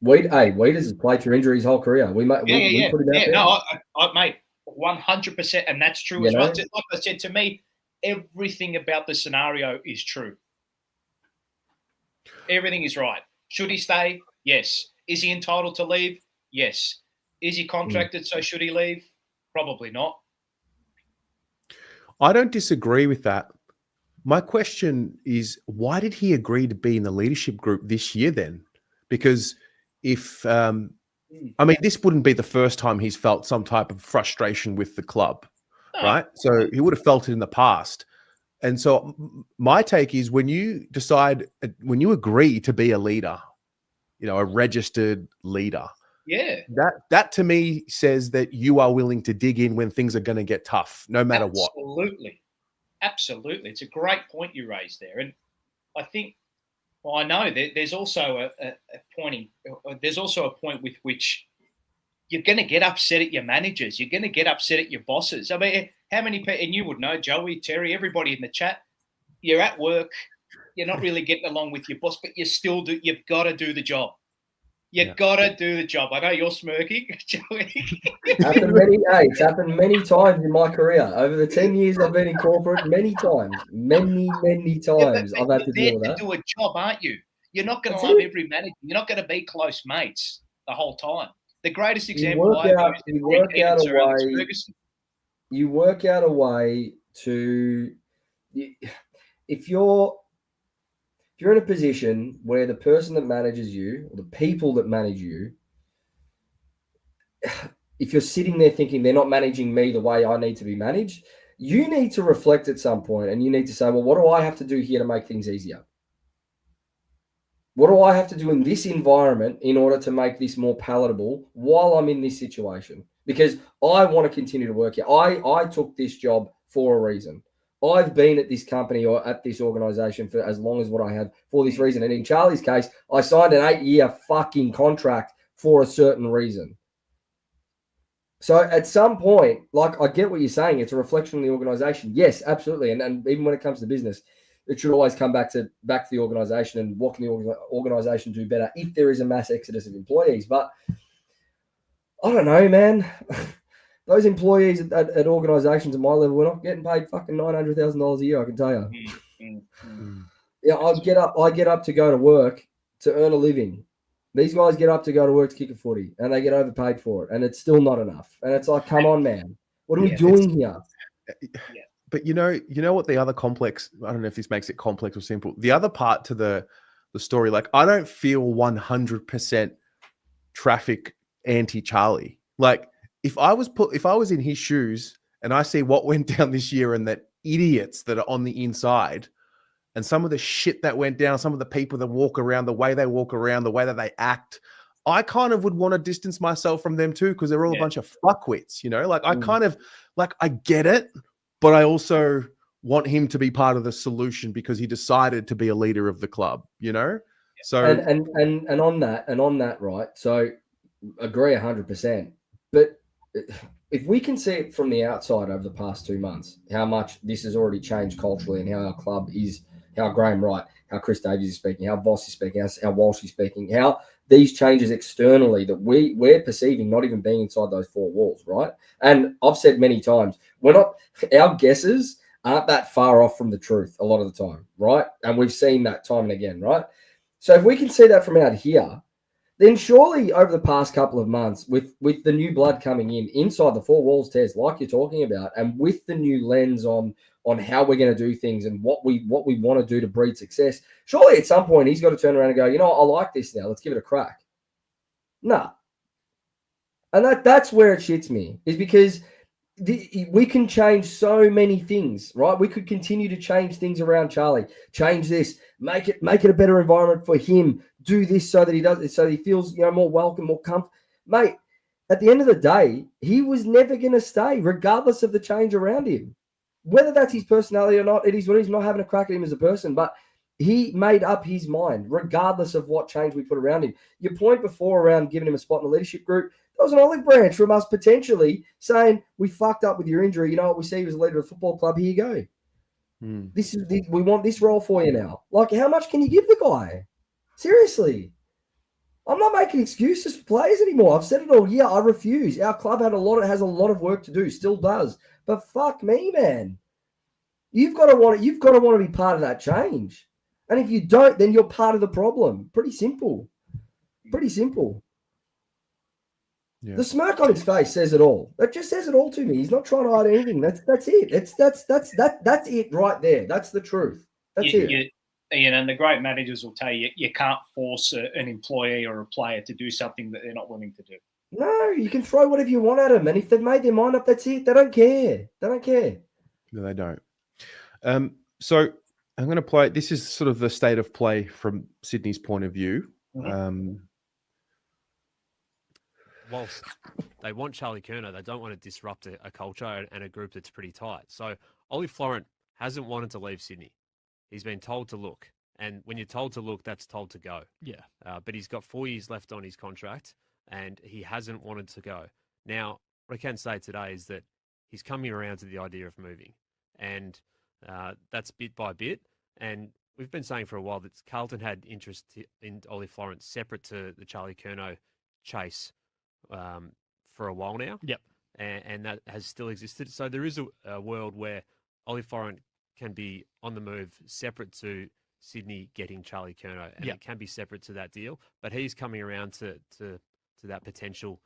Weed has played through injury his whole career. We put him out there.
No, I mate, 100%, and that's true as well. Like I said, to me, everything about the scenario is true. Everything is right. Should he stay? Yes. Is he entitled to leave? Yes. Is he contracted? So should he leave? Probably not.
I don't disagree with that. My question is, why did he agree to be in the leadership group this year then? Because if, I mean, this wouldn't be the first time he's felt some type of frustration with the club, right? So he would have felt it in the past. And so my take is when you agree to be a leader, a registered leader, that to me says that you are willing to dig in when things are going to get tough, no matter what.
Absolutely. It's a great point you raised there. And I think, I know that there's also there's also a point with which you're going to get upset at your managers. You're going to get upset at your bosses. I mean, how many people, and you would know, Joey, Terry, everybody in the chat, you're at work, you're not really getting along with your boss, but you've got to do the job. You've got to do the job. I know you're smirking, Joey.
It's happened many times in my career. Over the 10 years I've been in corporate, many times. Many times I've had to deal with that.
You're there to do a job, aren't you? You're not going to love every manager. You're not going to be close mates the whole time. The greatest example
you work out a way to, if you're in a position where the person that manages you or the people that manage you, if you're sitting there thinking they're not managing me the way I need to be managed, you need to reflect at some point and you need to say, well, what do I have to do here to make things easier? What do I have to do in this environment in order to make this more palatable while I'm in this situation? Because I want to continue to work here. I took this job for a reason. I've been at this company or at this organization for as long as what I have for this reason. And in Charlie's case, I signed an 8-year fucking contract for a certain reason. So at some point, like, I get what you're saying. It's a reflection on the organization. Yes, absolutely. And even when it comes to business, it should always come back to the organization and what can the organization do better if there is a mass exodus of employees. But I don't know, man. Those employees at organizations at my level, we're not getting paid fucking $900,000 a year, I can tell you. Yeah, I get up to go to work to earn a living. These guys get up to go to work to kick a footy, and they get overpaid for it, and it's still not enough. And it's like, come on, man, what are we doing here?
But you know what the other complex, I don't know if this makes it complex or simple. The other part to the story, like, I don't feel 100% traffic anti-Charlie. Like, if I was in his shoes and I see what went down this year and that idiots that are on the inside and some of the shit that went down, some of the people that walk around, the way they walk around, the way that they act, I kind of would want to distance myself from them too, because they're all a bunch of fuckwits, you know? Like, I kind of, like, I get it, but I also want him to be part of the solution because he decided to be a leader of the club, you know? So
and on that, right? So agree 100%. But if we can see it from the outside over the past 2 months, how much this has already changed culturally and how our club is, how Graham Wright, how Chris Davies is speaking, how Voss is speaking, how Walsh is speaking, how these changes externally that we're perceiving not even being inside those four walls, right? And I've said many times, our guesses aren't that far off from the truth a lot of the time, right? And we've seen that time and again, right? So if we can see that from out here, then surely over the past couple of months, with the new blood coming in inside the four walls, Tez, like you're talking about, and with the new lens on how we're going to do things and what we want to do to breed success, surely at some point he's got to turn around and go, you know, I like this now. Let's give it a crack. Nah. And that's where it shits me, is because we can change so many things, right? We could continue to change things around Charlie, change this, make it a better environment for him, do this so that he feels, you know, more welcome, more comfort. Mate, at the end of the day, he was never going to stay, regardless of the change around him. Whether that's his personality or not, it is what he's not having a crack at him as a person, but he made up his mind, regardless of what change we put around him. Your point before around giving him a spot in the leadership group, that was an olive branch from us potentially saying, we fucked up with your injury. You know what? We see you as a leader of the football club. Here you go. We want this role for you now. Like, how much can you give the guy? Seriously. I'm not making excuses for players anymore. I've said it all year. I refuse. Our club has a lot of work to do, still does. But fuck me, man. You've got to want to be part of that change. And if you don't, then you're part of the problem. Pretty simple. Pretty simple. Yeah. The smirk on his face says it all. That just says it all to me. He's not trying to hide anything. That's it. That's it right there. That's the truth. That's it.
Ian, and the great managers will tell you, you can't force an employee or a player to do something that they're not willing to do.
No, you can throw whatever you want at them, and if they've made their mind up, that's it. They don't care. No,
they don't. So I'm going to play. This is sort of the state of play from Sydney's point of view.
Whilst they want Charlie Curnow, they don't want to disrupt a culture and a group that's pretty tight. So Ollie Florent hasn't wanted to leave Sydney. He's been told to look. And when you're told to look, that's told to go.
Yeah.
But he's got 4 years left on his contract, and he hasn't wanted to go. Now, what I can say today is that he's coming around to the idea of moving. And that's bit by bit. And we've been saying for a while that Carlton had interest in Ollie Florent separate to the Charlie Curnow chase for a while now.
Yep.
And that has still existed. So there is a world where Ollie Florent can be on the move separate to Sydney getting Charlie Curnow, and it can be separate to that deal. But he's coming around to that potential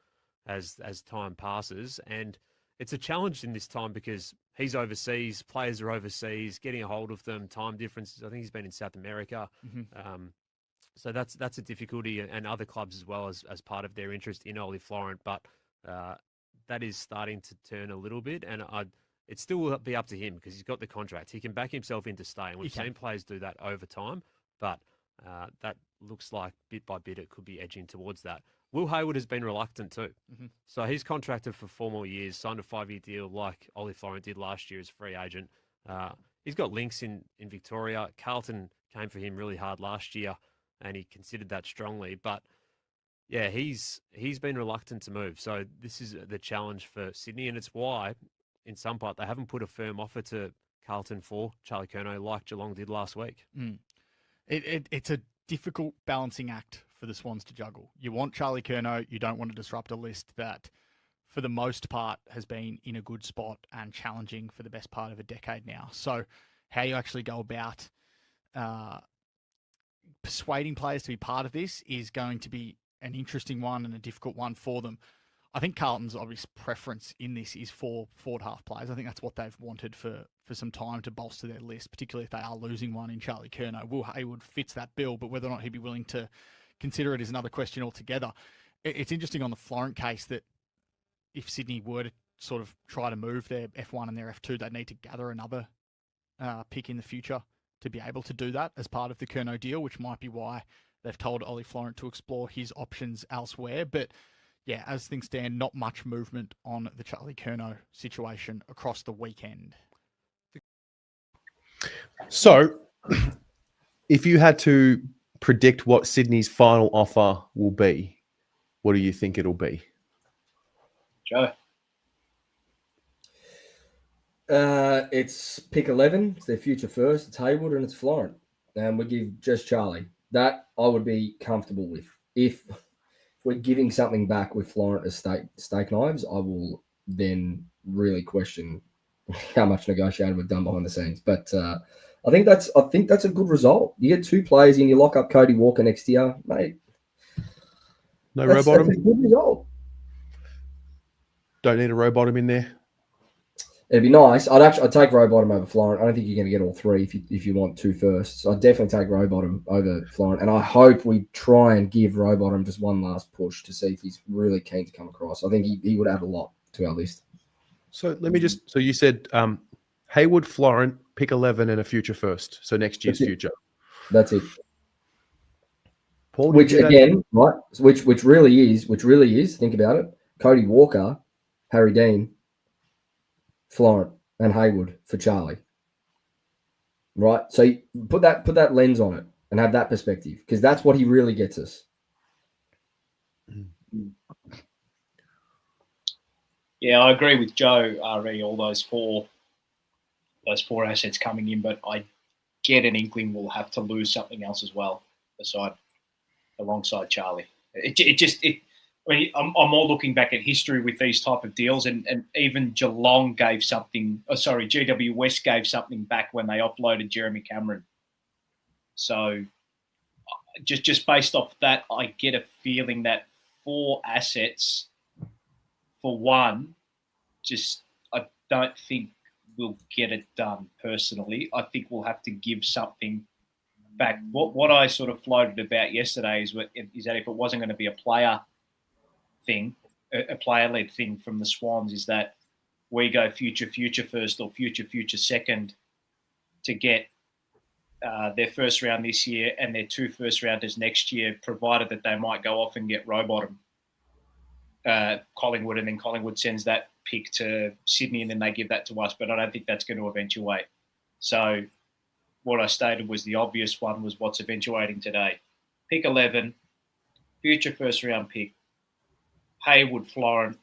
as time passes. And it's a challenge in this time because he's overseas, players are overseas, getting a hold of them, time differences. I think he's been in South America. So that's a difficulty, and other clubs as well as part of their interest in Ollie Florent. But that is starting to turn a little bit, and it still will be up to him because he's got the contract. He can back himself into staying. We've seen players do that over time, but that looks like bit by bit it could be edging towards that. Will Hayward has been reluctant too. So he's contracted for 4 more years, signed a 5-year deal like Ollie Florent did last year as a free agent. He's got links in Victoria. Carlton came for him really hard last year, and he considered that strongly. But yeah, he's been reluctant to move. So this is the challenge for Sydney, and it's why, in some part, they haven't put a firm offer to Carlton for Charlie Curnow like Geelong did last week.
It's a difficult balancing act for the Swans to juggle. You want Charlie Curnow, you don't want to disrupt a list that, for the most part, has been in a good spot and challenging for the best part of a decade now. So how you actually go about persuading players to be part of this is going to be an interesting one and a difficult one for them. I think Carlton's obvious preference in this is for forward half players. I think that's what they've wanted for some time to bolster their list, particularly if they are losing one in Charlie Curnow. Will Hayward fits that bill, but whether or not he'd be willing to consider it is another question altogether. It's interesting on the Florent case that if Sydney were to sort of try to move their F1 and their F2, they'd need to gather another pick in the future to be able to do that as part of the Curnow deal, which might be why they've told Ollie Florent to explore his options elsewhere. But yeah, as things stand, not much movement on the Charlie Curnow situation across the weekend.
So, if you had to predict what Sydney's final offer will be, what do you think it'll be?
Joe?
It's pick 11. It's their future first. It's Hayward and it's Florent. And we give just Charlie. That I would be comfortable with. If we're giving something back with Florent as steak knives, I will then really question how much negotiating we've done behind the scenes. But I think that's a good result. You get two players in, you lock up Cody Walker next year, mate.
No row bottom.
That's a good result.
Don't need a row bottom in there.
It'd be nice. I'd take row bottom over Florent. I don't think you're going to get all three if you want two firsts. So I'd definitely take row bottom over Florent. And I hope we try and give row bottom just one last push to see if he's really keen to come across. I think he would add a lot to our list.
So let me just. So you said Hayward, Florent, pick 11, and a future first. So next year's future.
That's it.
Paul,
which again, right? Which really is. Think about it. Cody Walker, Harry Dean, Florent, and Hayward for Charlie. Right? So you put that lens on it and have that perspective, because that's what he really gets us.
Yeah, I agree with Joe, RE, all those four assets coming in, but I get an inkling we'll have to lose something else as well, alongside Charlie. I'm more looking back at history with these type of deals, and even Geelong gave something. GW West gave something back when they offloaded Jeremy Cameron. So, just based off that, I get a feeling that 4 assets for one, I don't think we'll get it done. Personally, I think we'll have to give something back. What I sort of floated about yesterday is that if it wasn't going to be a player thing, a player-led thing from the Swans, is that we go future first or future second to get their first round this year and their 2 first rounders next year, provided that they might go off and get row bottom Collingwood, and then Collingwood sends that pick to Sydney and then they give that to us. But I don't think that's going to eventuate. So what I stated was the obvious one was what's eventuating today. Pick 11, future first round pick, Hayward, Florent,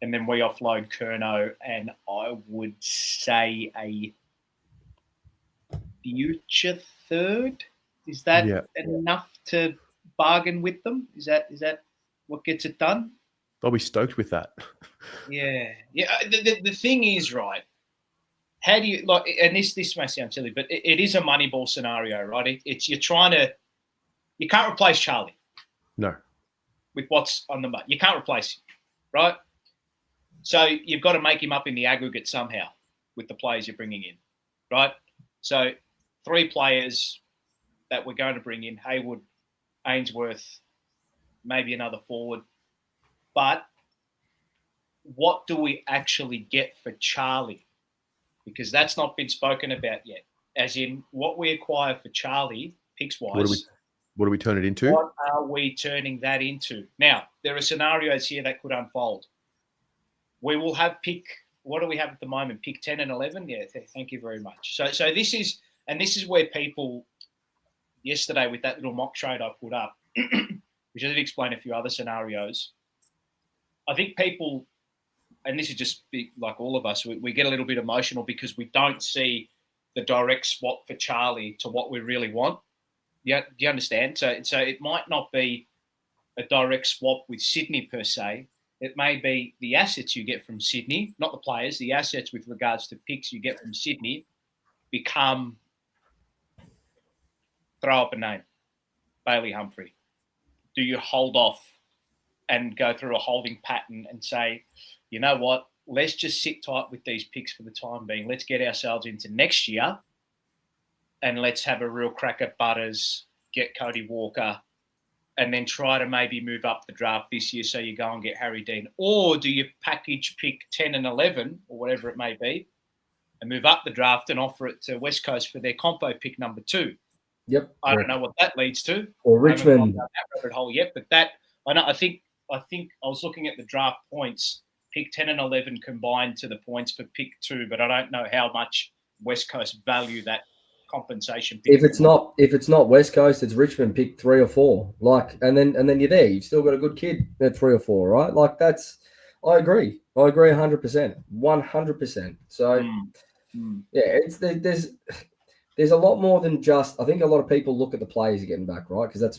and then we offload Curnow, and I would say a future third. Is that enough to bargain with them? Is that what gets it done?
I'll be stoked with that.
Yeah. The thing is, right, how do you like? And this may sound silly, but it is a Moneyball scenario, right? It's you can't replace Charlie.
No.
With what's on the you can't replace him, right? So you've got to make him up in the aggregate somehow with the players you're bringing in, right? So 3 players that we're going to bring in: Hayward, Ainsworth, maybe another forward. But what do we actually get for Charlie? Because that's not been spoken about yet. As in, what we acquire for Charlie, picks-wise.
What do we turn it into?
What are we turning that into? Now, there are scenarios here that could unfold. We will have what do we have at the moment? Pick 10 and 11? Yeah, thank you very much. So this is where people, yesterday with that little mock trade I put up, which I did explain a few other scenarios, I think people, and this is just like all of us, we get a little bit emotional because we don't see the direct swap for Charlie to what we really want. Yeah, do you understand? So it might not be a direct swap with Sydney per se. It may be the assets you get from Sydney, not the players, the assets with regards to picks you get from Sydney become throw up a name, Bailey Humphrey. Do you hold off and go through a holding pattern and say, you know what, let's just sit tight with these picks for the time being. Let's get ourselves into next year and let's have a real crack at Butters, get Cody Walker, and then try to maybe move up the draft this year so you go and get Harry Dean? Or do you package pick 10 and 11 or whatever it may be and move up the draft and offer it to West Coast for their compo pick number 2?
Yep.
I don't know what that leads to.
Or Richmond.
I haven't gone down that rabbit hole yet, but that I think I was looking at the draft points, pick 10 and 11 combined to the points for pick 2, but I don't know how much West Coast value that compensation pick.
If it's not West Coast, it's Richmond pick 3 or 4. And then you're there. You've still got a good kid at 3 or 4, right? Like I agree 100%. 100%. So yeah, there's a lot more than just. I think a lot of people look at the players getting back, right? Because that's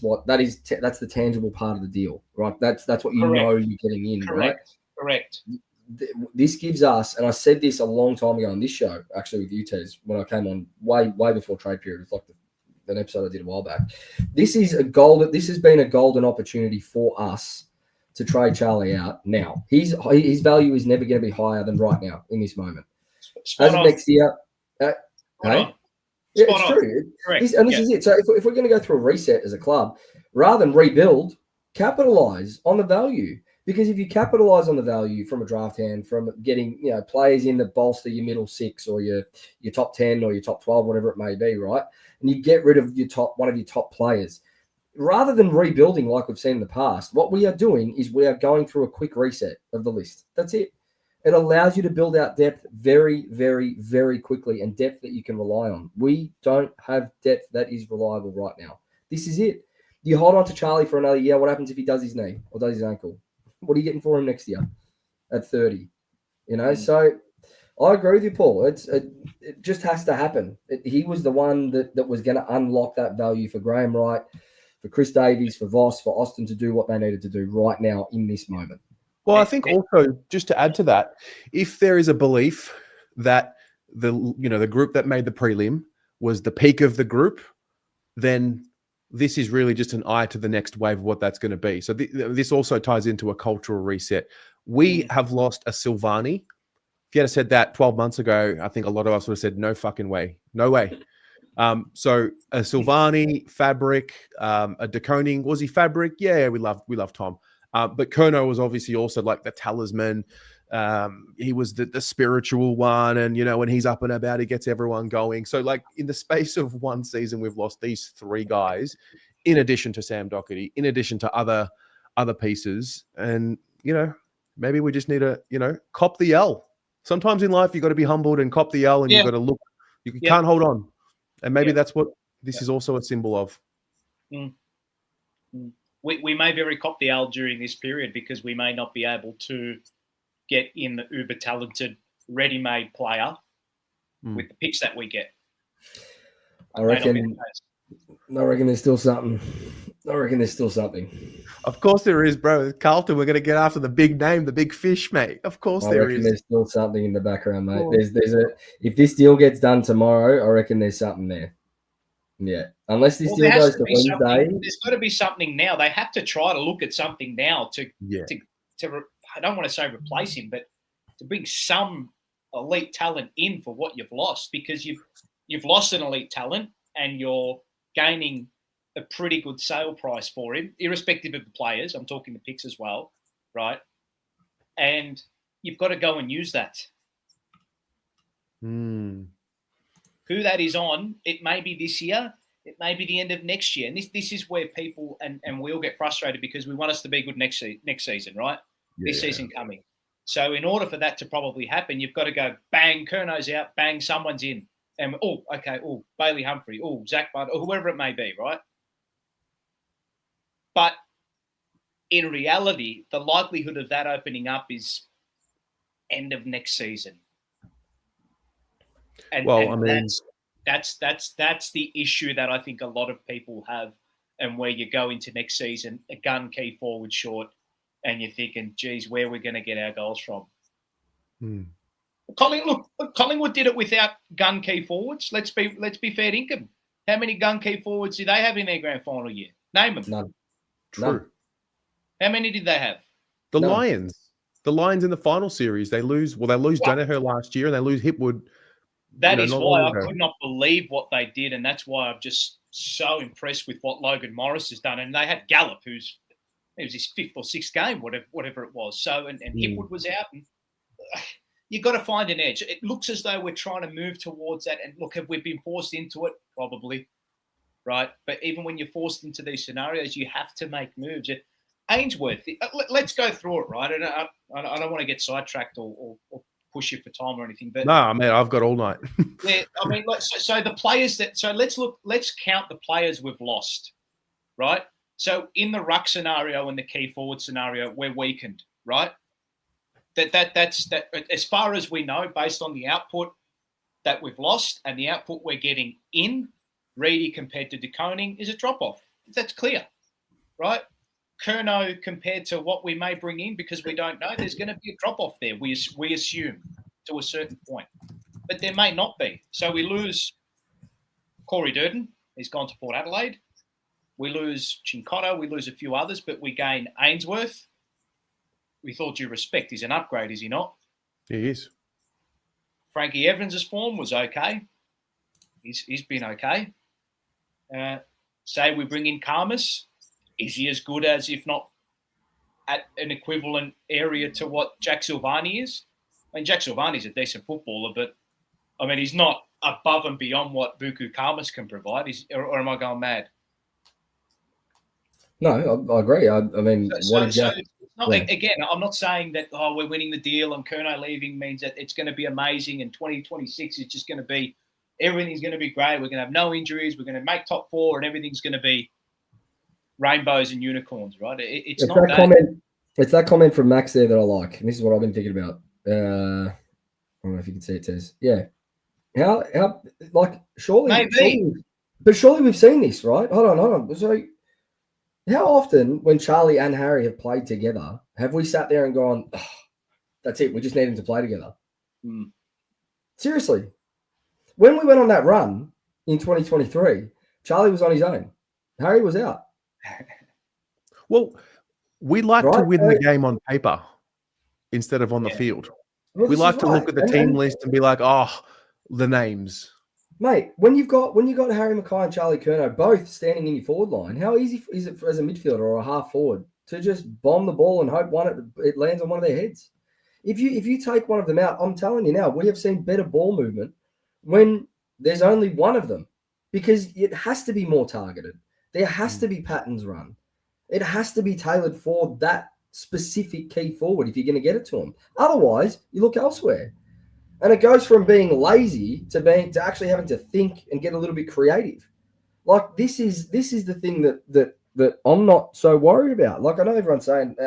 the tangible part of the deal, right? That's what you know you're getting in, right?
Correct.
This gives us, and I said this a long time ago on this show, actually with you, Tez, when I came on way before trade period. It's like an episode I did a while back. This has been a golden opportunity for us to trade Charlie out now. His value is never going to be higher than right now in this moment. As of next year, hey. Yeah, it's true. This is it. So if we're going to go through a reset as a club, rather than rebuild, capitalize on the value. Because if you capitalize on the value from a draft hand, from getting players in that bolster your middle 6 or your top 10 or your top 12, whatever it may be, right? And you get rid of one of your top players, rather than rebuilding like we've seen in the past, what we are doing is we are going through a quick reset of the list. That's it. It allows you to build out depth very, very, very quickly, and depth that you can rely on. We don't have depth that is reliable right now. This is it. You hold on to Charlie for another year. What happens if he does his knee or does his ankle? What are you getting for him next year at 30? So I agree with you, Paul. It just has to happen. He was the one that was going to unlock that value for Graham Wright, for Chris Davies, for Voss, for Austin to do what they needed to do right now in this moment.
Well, I think also, just to add to that, if there is a belief that the group that made the prelim was the peak of the group, then this is really just an eye to the next wave of what that's going to be. So this also ties into a cultural reset. We have lost a Silvani. If you had said that 12 months ago, I think a lot of us would have said, no fucking way. No way. So a Silvani, Fabric, a De Koning. Was he Fabric? Yeah, we love Tom. But Kerno was obviously also like the talisman. He was the spiritual one. And, when he's up and about, he gets everyone going. So like in the space of one season, we've lost these 3 guys, in addition to Sam Doherty, in addition to other pieces. And, maybe we just need to, cop the L. Sometimes in life, you've got to be humbled and cop the L, and you've got to look. You can't hold on. And maybe that's what this is also a symbol of.
We may very cop the L during this period because we may not be able to get in the uber talented, ready-made player with the picks that we get.
I reckon there's still something.
Of course there is, bro. Carlton, we're going to get after the big name, the big fish, mate. Of course there is.
There's still something in the background, mate. If this deal gets done tomorrow, I reckon there's something there. Yeah, unless this deal goes to Wednesday.
There's got to be something now. They have to try to look at something now to I don't want to say replace him, but to bring some elite talent in for what you've lost, because you've lost an elite talent and you're gaining a pretty good sale price for him, irrespective of the players. I'm talking the picks as well, right? And you've got to go and use that. Who that is on, it may be this year, it may be the end of next year. And this is where people, and we all get frustrated because we want us to be good next season, right? Yeah. This season coming. So in order for that to probably happen, you've got to go, bang, Kerno's out, bang, someone's in. And, Bailey Humphrey, Zach Butt, or whoever it may be, right? But in reality, the likelihood of that opening up is end of next season. And that's the issue that I think a lot of people have, and where you go into next season, a gun key forward short, and you're thinking, geez, where are we going to get our goals from? Collingwood did it without gun key forwards. Let's be fair dinkum. How many gun key forwards do they have in their grand final year? Name them.
None.
True.
How many did they have?
The
None.
Lions in the final series, they lose. Well, they lose Danaher last year, and they lose Hipwood.
That is
not
why
long
I
ago.
could not believe what they did, and that's why I'm just so impressed with what Logan Morris has done. And they had Gallup, it was his 5th or 6th game, whatever it was. So, and Hipwood was out, and you've got to find an edge. It looks as though we're trying to move towards that. And look, have we been forced into it? Probably, right? But even when you're forced into these scenarios, you have to make moves. Ainsworth, let's go through it, right? And I don't want to get sidetracked or push you for time or anything, but
No, man, I've got all night.
yeah, I mean, so the players let's count the players we've lost, right? So in the ruck scenario and the key forward scenario, we're weakened, right? That's as far as we know, based on the output that we've lost and the output we're getting in, Reedy compared to De Koning is a drop off. That's clear, right? Curnow compared to what we may bring in, because we don't know, there's going to be a drop off there. We assume to a certain point, but there may not be. So we lose Corey Durden. He's gone to Port Adelaide. We lose Chincotta. We lose a few others, but we gain Ainsworth. With all due respect, he's an upgrade, is he not?
He is.
Frankie Evans' form was okay. He's been okay. Say we bring in Karmas. Is he as good as, if not at an equivalent area to what Jack Silvani is? I mean, Jack Silvani's a decent footballer, but I mean, he's not above and beyond what Buku Karmas can provide. Or am I going mad?
No, I agree. I mean,
again, I'm not saying that we're winning the deal and Curnow leaving means that it's going to be amazing and 2026 is just going to be, everything's going to be great. We're going to have no injuries. We're going to make top 4 and everything's going to be rainbows and unicorns, right? It's not that.
Comment. It's that comment from Max there that I like, and this is what I've been thinking about. I don't know if you can see it, Tez. Yeah. How like surely we've seen this, right? Hold on. So how often when Charlie and Harry have played together, have we sat there and gone, oh, that's it, we just need them to play together? Seriously. When we went on that run in 2023, Charlie was on his own. Harry was out.
Well, we like to win the game on paper instead of on the field.
Well,
we like to look at the team list and be like, oh, the names.
Mate, when you've got Harry Mackay and Charlie Curnow both standing in your forward line, how easy is it as a midfielder or a half forward to just bomb the ball and hope it lands on one of their heads? If you take one of them out, I'm telling you now, we have seen better ball movement when there's only one of them, because it has to be more targeted. There has to be patterns run. It has to be tailored for that specific key forward if you're going to get it to them. Otherwise, you look elsewhere. And it goes from being lazy to actually having to think and get a little bit creative. Like this is the thing that I'm not so worried about. Like I know everyone's saying,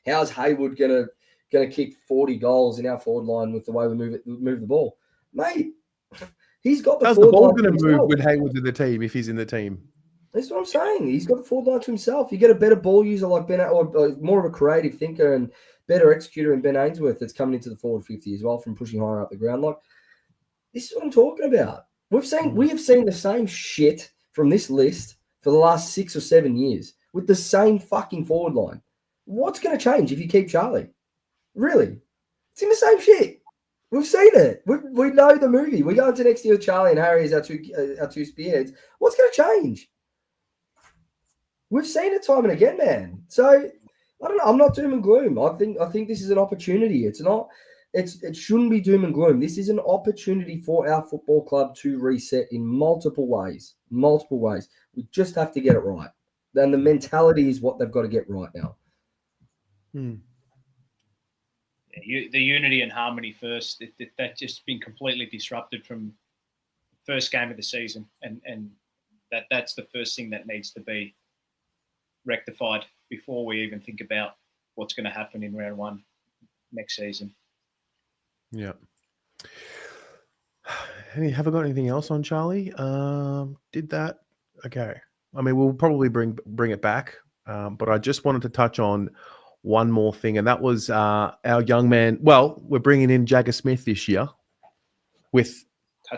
how's Hayward gonna kick 40 goals in our forward line with the way we move the ball, mate? He's got the.
How's the ball going to move when Hayward's in the team if he's in the team? That's
what I'm saying. He's got the forward line to himself. You get a better ball user like Ben, or more of a creative thinker and better executor in Ben Ainsworth that's coming into the forward 50 as well from pushing higher up the ground. Like, this is what I'm talking about. We have seen the same shit from this list for the last 6 or 7 years with the same fucking forward line. What's going to change if you keep Charlie? Really? It's in the same shit. We've seen it. We know the movie. We go into next year with Charlie and Harry as our two spearheads. What's going to change? We've seen it time and again, man. So I don't know. I'm not doom and gloom. I think this is an opportunity. It's not. It shouldn't be doom and gloom. This is an opportunity for our football club to reset in multiple ways. Multiple ways. We just have to get it right. And the mentality is what they've got to get right now.
The unity and harmony first. That's just been completely disrupted from the first game of the season, and that's the first thing that needs to be rectified before we even think about what's going to happen in round 1 next season.
Yeah. Have I got anything else on Charlie? Did that? Okay. I mean, we'll probably bring it back, but I just wanted to touch on one more thing, and that was our young man. Well, we're bringing in Jagger Smith this year with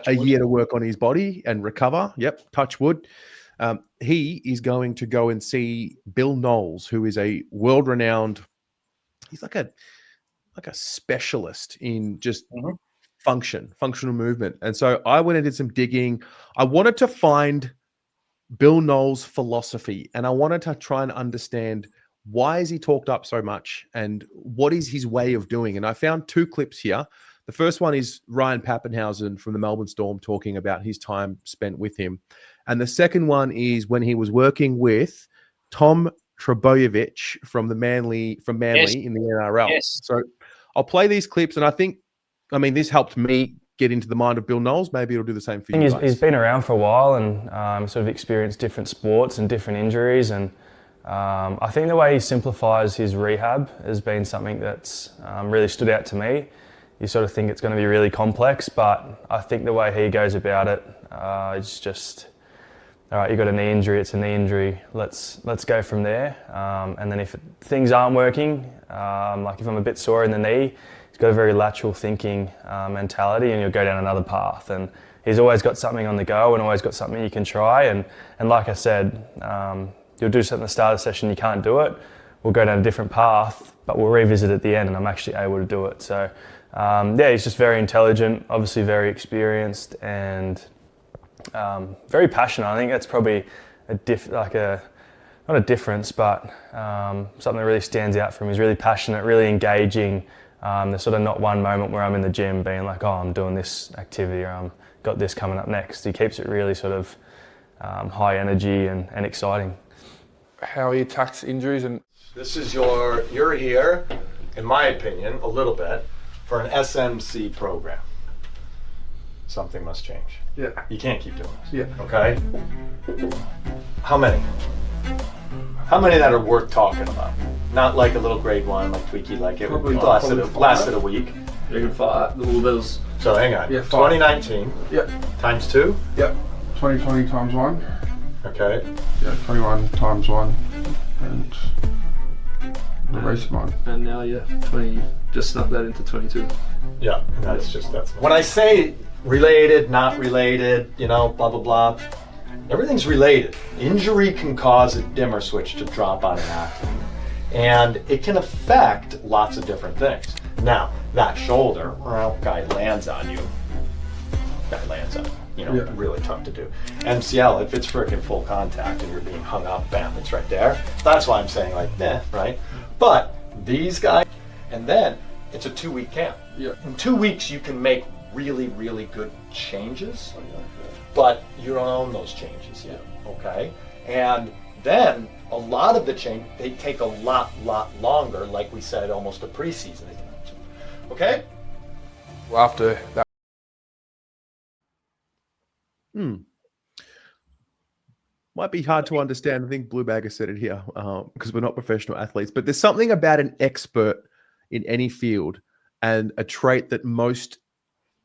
a year to work on his body and recover. Yep, touch wood. He is going to go and see Bill Knowles, who is a world-renowned. He's like a specialist in just functional movement. And so I went and did some digging. I wanted to find Bill Knowles' philosophy, and I wanted to try and understand why is he talked up so much and what is his way of doing. And I found 2 clips here. The first one is Ryan Pappenhausen from the Melbourne Storm talking about his time spent with him. And the second one is when he was working with Tom Trebojevic from Manly in the NRL.
Yes.
So I'll play these clips, and I mean, this helped me get into the mind of Bill Knowles. Maybe it'll do the same for you guys.
He's been around for a while and sort of experienced different sports and different injuries. And I think the way he simplifies his rehab has been something that's really stood out to me. You sort of think it's going to be really complex, but I think the way he goes about it is just, all right, you got a knee injury, it's a knee injury. Let's go from there. And then if things aren't working, like if I'm a bit sore in the knee, he's got a very lateral thinking mentality, and you'll go down another path. And he's always got something on the go and always got something you can try. And like I said, you'll do something at the start of the session, you can't do it. We'll go down a different path, but we'll revisit at the end, and I'm actually able to do it. So he's just very intelligent, obviously very experienced, and very passionate. I think that's probably not a difference, but something that really stands out for him. He's really passionate, really engaging. There's sort of not one moment where I'm in the gym being like, oh, I'm doing this activity, or I'm got this coming up next. He keeps it really sort of high energy and exciting.
How he attacks injuries. And
this is you're here, in my opinion, a little bit, for an SMC program. Something must change.
Yeah.
You can't keep doing this.
Yeah.
Okay? How many? How many that are worth talking about? Not like a little grade 1, like tweaky, like it lasted a week.
You can fight the little bills.
So hang on.
Yeah,
2019.
Yep.
Times 2.
Yep. 2020 times 1.
Okay.
Yeah, 21 times 1. And the recent one.
And now, 20. Just snuck that into 22.
Yeah, and that's when I say related, not related, blah, blah, blah. Everything's related. Injury can cause a dimmer switch to drop on an athlete. And it can affect lots of different things. Now, that shoulder, guy lands on you. Really tough to do. MCL, if it's freaking full contact and you're being hung up, bam, it's right there. That's why I'm saying right? But these guys, and then it's a 2-week camp.
Yeah.
In 2 weeks, you can make really, really good changes, but you don't own those changes yet, okay? And then a lot of the change, they take a lot longer, like we said, almost a preseason. Okay?
Well, after that.
Might be hard to understand. I think Blue Bagger said it here because we're not professional athletes, but there's something about an expert in any field and a trait that most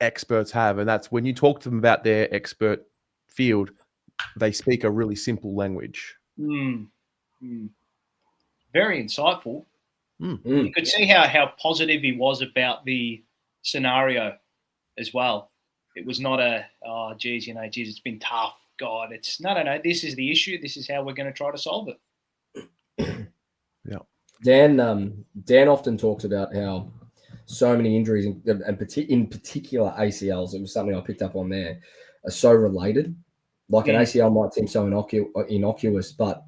experts have, and that's when you talk to them about their expert field, they speak a really simple language.
Very insightful. You could see how positive he was about the scenario as well. It was not it's been tough. God, it's no. This is the issue. This is how we're going to try to solve it.
Yeah.
Dan often talks about how so many injuries, and in particular ACLs, it was something I picked up on there, are so related. Like an ACL might seem so innocuous, but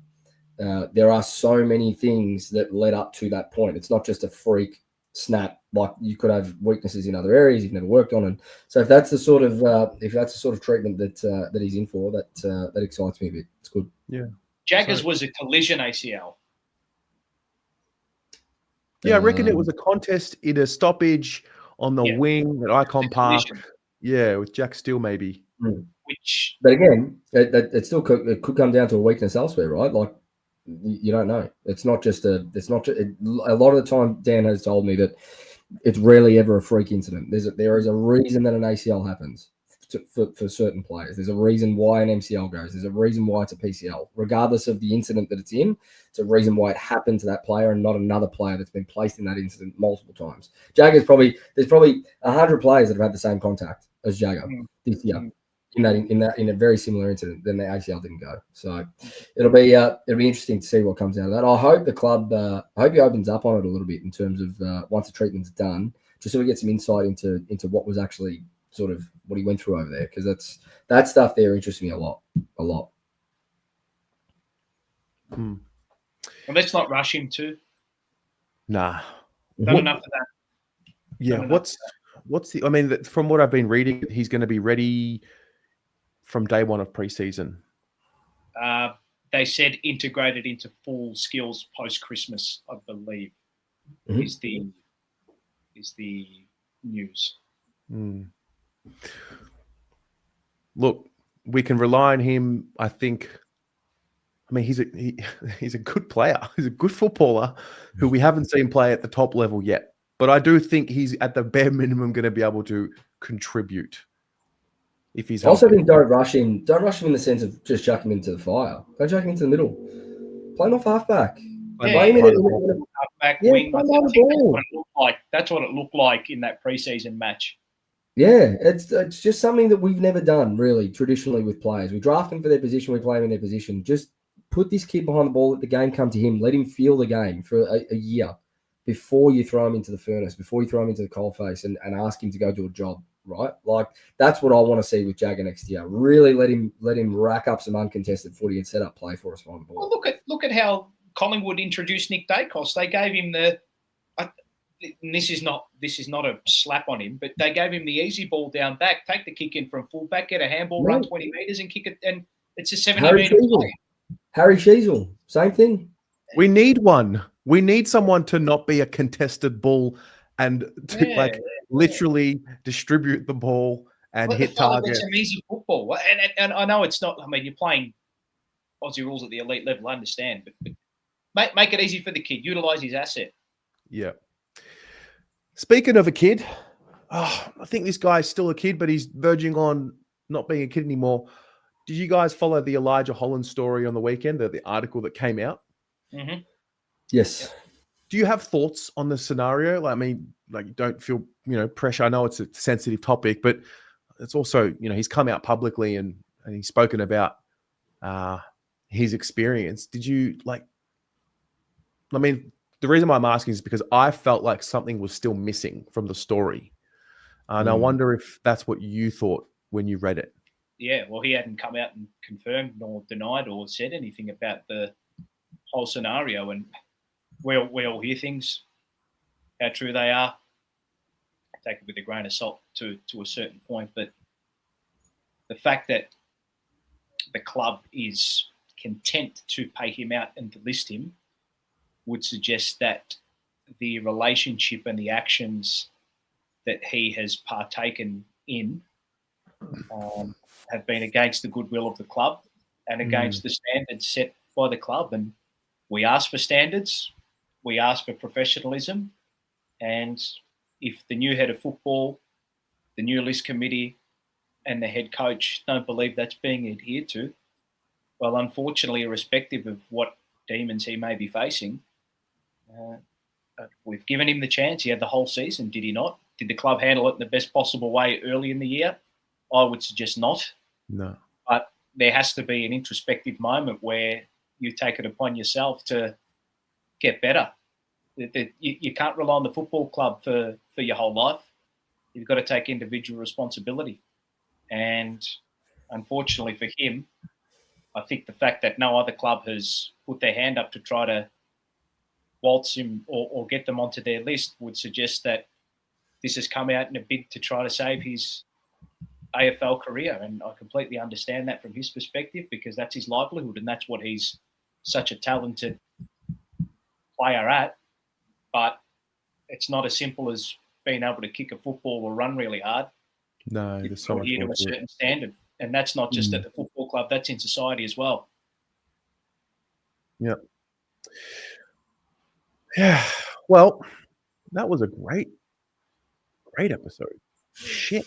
there are so many things that led up to that point. It's not just a freak snap. Like you could have weaknesses in other areas you've never worked on, and so if that's the sort of treatment that he's in for, that excites me a bit. It's good.
Yeah.
Jaggers was a collision ACL.
Yeah, I reckon it was a contest in a stoppage on the wing at Icon Park. Yeah, with Jack Steele maybe.
But again, it still could come down to a weakness elsewhere, right? Like you don't know. A lot of the time, Dan has told me that it's rarely ever a freak incident. There is a reason that an ACL happens. for certain players. There's a reason why an MCL goes. There's a reason why it's a PCL. Regardless of the incident that it's in, it's a reason why it happened to that player and not another player that's been placed in that incident multiple times. There's probably 100 players that have had the same contact as Jagger this year in a very similar incident. Then the ACL didn't go. So it'll be interesting to see what comes out of that. I hope the club he opens up on it a little bit in terms of once the treatment's done, just so we get some insight into what was actually sort of what he went through over there, because that stuff there interests me a lot.
Well, let's not rush him too.
Nah.
Done enough of that.
Yeah. What's the? I mean, from what I've been reading, he's going to be ready from day one of preseason.
They said integrated into full skills post Christmas, I believe, is the news.
Look, we can rely on him. I think. I mean, he's a good player. He's a good footballer who we haven't seen play at the top level yet. But I do think he's at the bare minimum going to be able to contribute if he's
also
healthy.
think don't rush him. Don't rush him in the sense of just chuck him into the fire. Don't chuck him into the middle. Play him off halfback. Play him in
halfback wing. I think that's what it looked like. That's what it looked like in that preseason match.
Yeah, it's just something that we've never done really traditionally with players. We draft them for their position, we play them in their position. Just put this kid behind the ball, let the game come to him, let him feel the game for a year before you throw him into the furnace, before you throw him into the coalface and ask him to go do a job, right? Like that's what I want to see with Jagger next year. Really let him rack up some uncontested footy and set up play for us behind the ball.
Well, look at how Collingwood introduced Nick Dacos. They gave him and this is not a slap on him, but they gave him the easy ball down back, take the kick in from full back, get a handball, run 20 metres and kick it, and it's a 70-metre play.
Harry Sheasel, same thing.
We need one. We need someone to not be a contested ball and to literally distribute the ball and hit targets.
Some easy football, and I know it's not. I mean, you're playing Aussie rules at the elite level. I understand, but make it easy for the kid. Utilise his asset.
Yeah. Speaking of a kid, I think this guy's still a kid, but he's verging on not being a kid anymore. Did you guys follow the Elijah Holland story on the weekend, the article that came out?
Mm-hmm.
Yes.
Do you have thoughts on the scenario? Don't feel, pressure. I know it's a sensitive topic, but it's also, he's come out publicly and he's spoken about his experience. Did you the reason why I'm asking is because I felt like something was still missing from the story. And I wonder if that's what you thought when you read it.
Yeah, well, he hadn't come out and confirmed nor denied or said anything about the whole scenario. And we all hear things, how true they are. Take it with a grain of salt to a certain point. But the fact that the club is content to pay him out and to list him would suggest that the relationship and the actions that he has partaken in have been against the goodwill of the club and against the standards set by the club. And we ask for standards, we ask for professionalism, and if the new head of football, the new list committee, and the head coach don't believe that's being adhered to, well, unfortunately, irrespective of what demons he may be facing, we've given him the chance. He had the whole season, did he not? Did the club handle it in the best possible way early in the year? I would suggest not.
No.
But there has to be an introspective moment where you take it upon yourself to get better. You can't rely on the football club for your whole life. You've got to take individual responsibility. And unfortunately for him, I think the fact that no other club has put their hand up to try to waltz him or get them onto their list would suggest that this has come out in a bid to try to save his AFL career. And I completely understand that from his perspective, because that's his livelihood and that's what he's such a talented player at. But it's not as simple as being able to kick a football or run really hard.
No, there's so much
adhere
more
to a certain standard. And that's not just at the football club, that's in society as well.
Yeah. Yeah. Well, that was a great episode. Shit.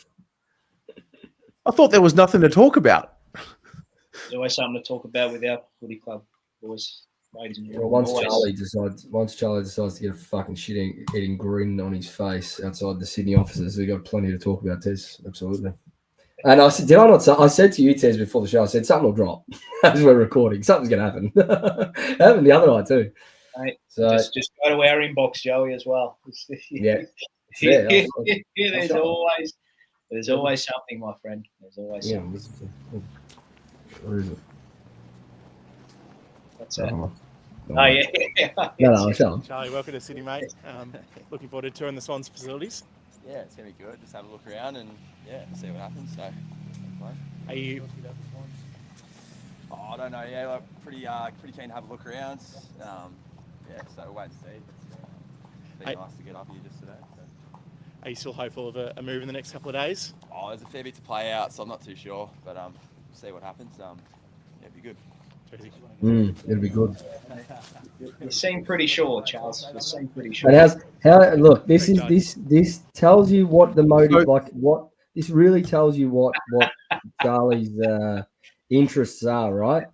I thought there was nothing to talk about.
There's always something to talk about with our footy club boys, ladies and
Well,
gentlemen.
once Charlie decides to get a fucking shit-eating grin on his face outside the Sydney offices, we've got plenty to talk about, Tez. Absolutely. And I said, did I not say? I said to you, Tez, before the show, I said something will drop as we're recording. Something's going to happen. It happened the other night too.
Mate,
So
just go to our inbox, Joey, as well.
yeah, it's there.
There's always something, my friend. There's always something.
Where is it?
What's that?
Oh,
yeah.
No, shut up.
Charlie, welcome to Sydney, mate. Looking forward to touring the Swans facilities.
Yeah, it's going to be good. Just have a look around and, see what happens. So,
Are you?
Oh, I don't know. Yeah, like, pretty keen to have a look around. So we'll wait and see. It's been nice to get up here just today. So.
Are you still hopeful of a move in the next couple of days?
Oh, there's a fair bit to play out, so I'm not too sure. But see what happens. It'd be good.
It'll be good.
You seem pretty sure, Charles. You seem pretty sure.
And look, this tells you what the motive, this really tells you what Charlie's interests are, right?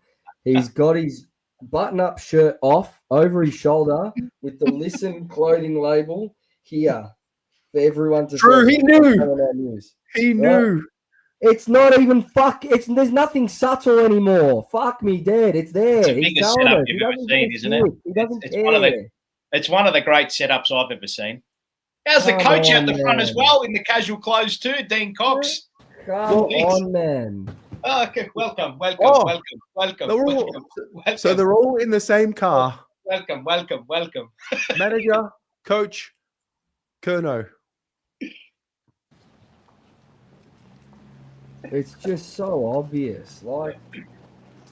He's got his button-up shirt off over his shoulder with the Listen clothing label here for everyone to see.
True, he knew. He knew.
It's not even there's nothing subtle anymore. Fuck me dead. It's there.
It's the biggest setup you've ever seen, isn't it?
He doesn't care.
It's one of the great setups I've ever seen. How's the coach out the front as well in the casual clothes too, Dean Cox?
Come on, man.
Oh, okay. Welcome.
So they're all in the same car.
Welcome.
Manager, coach, Kerno.
It's just so obvious.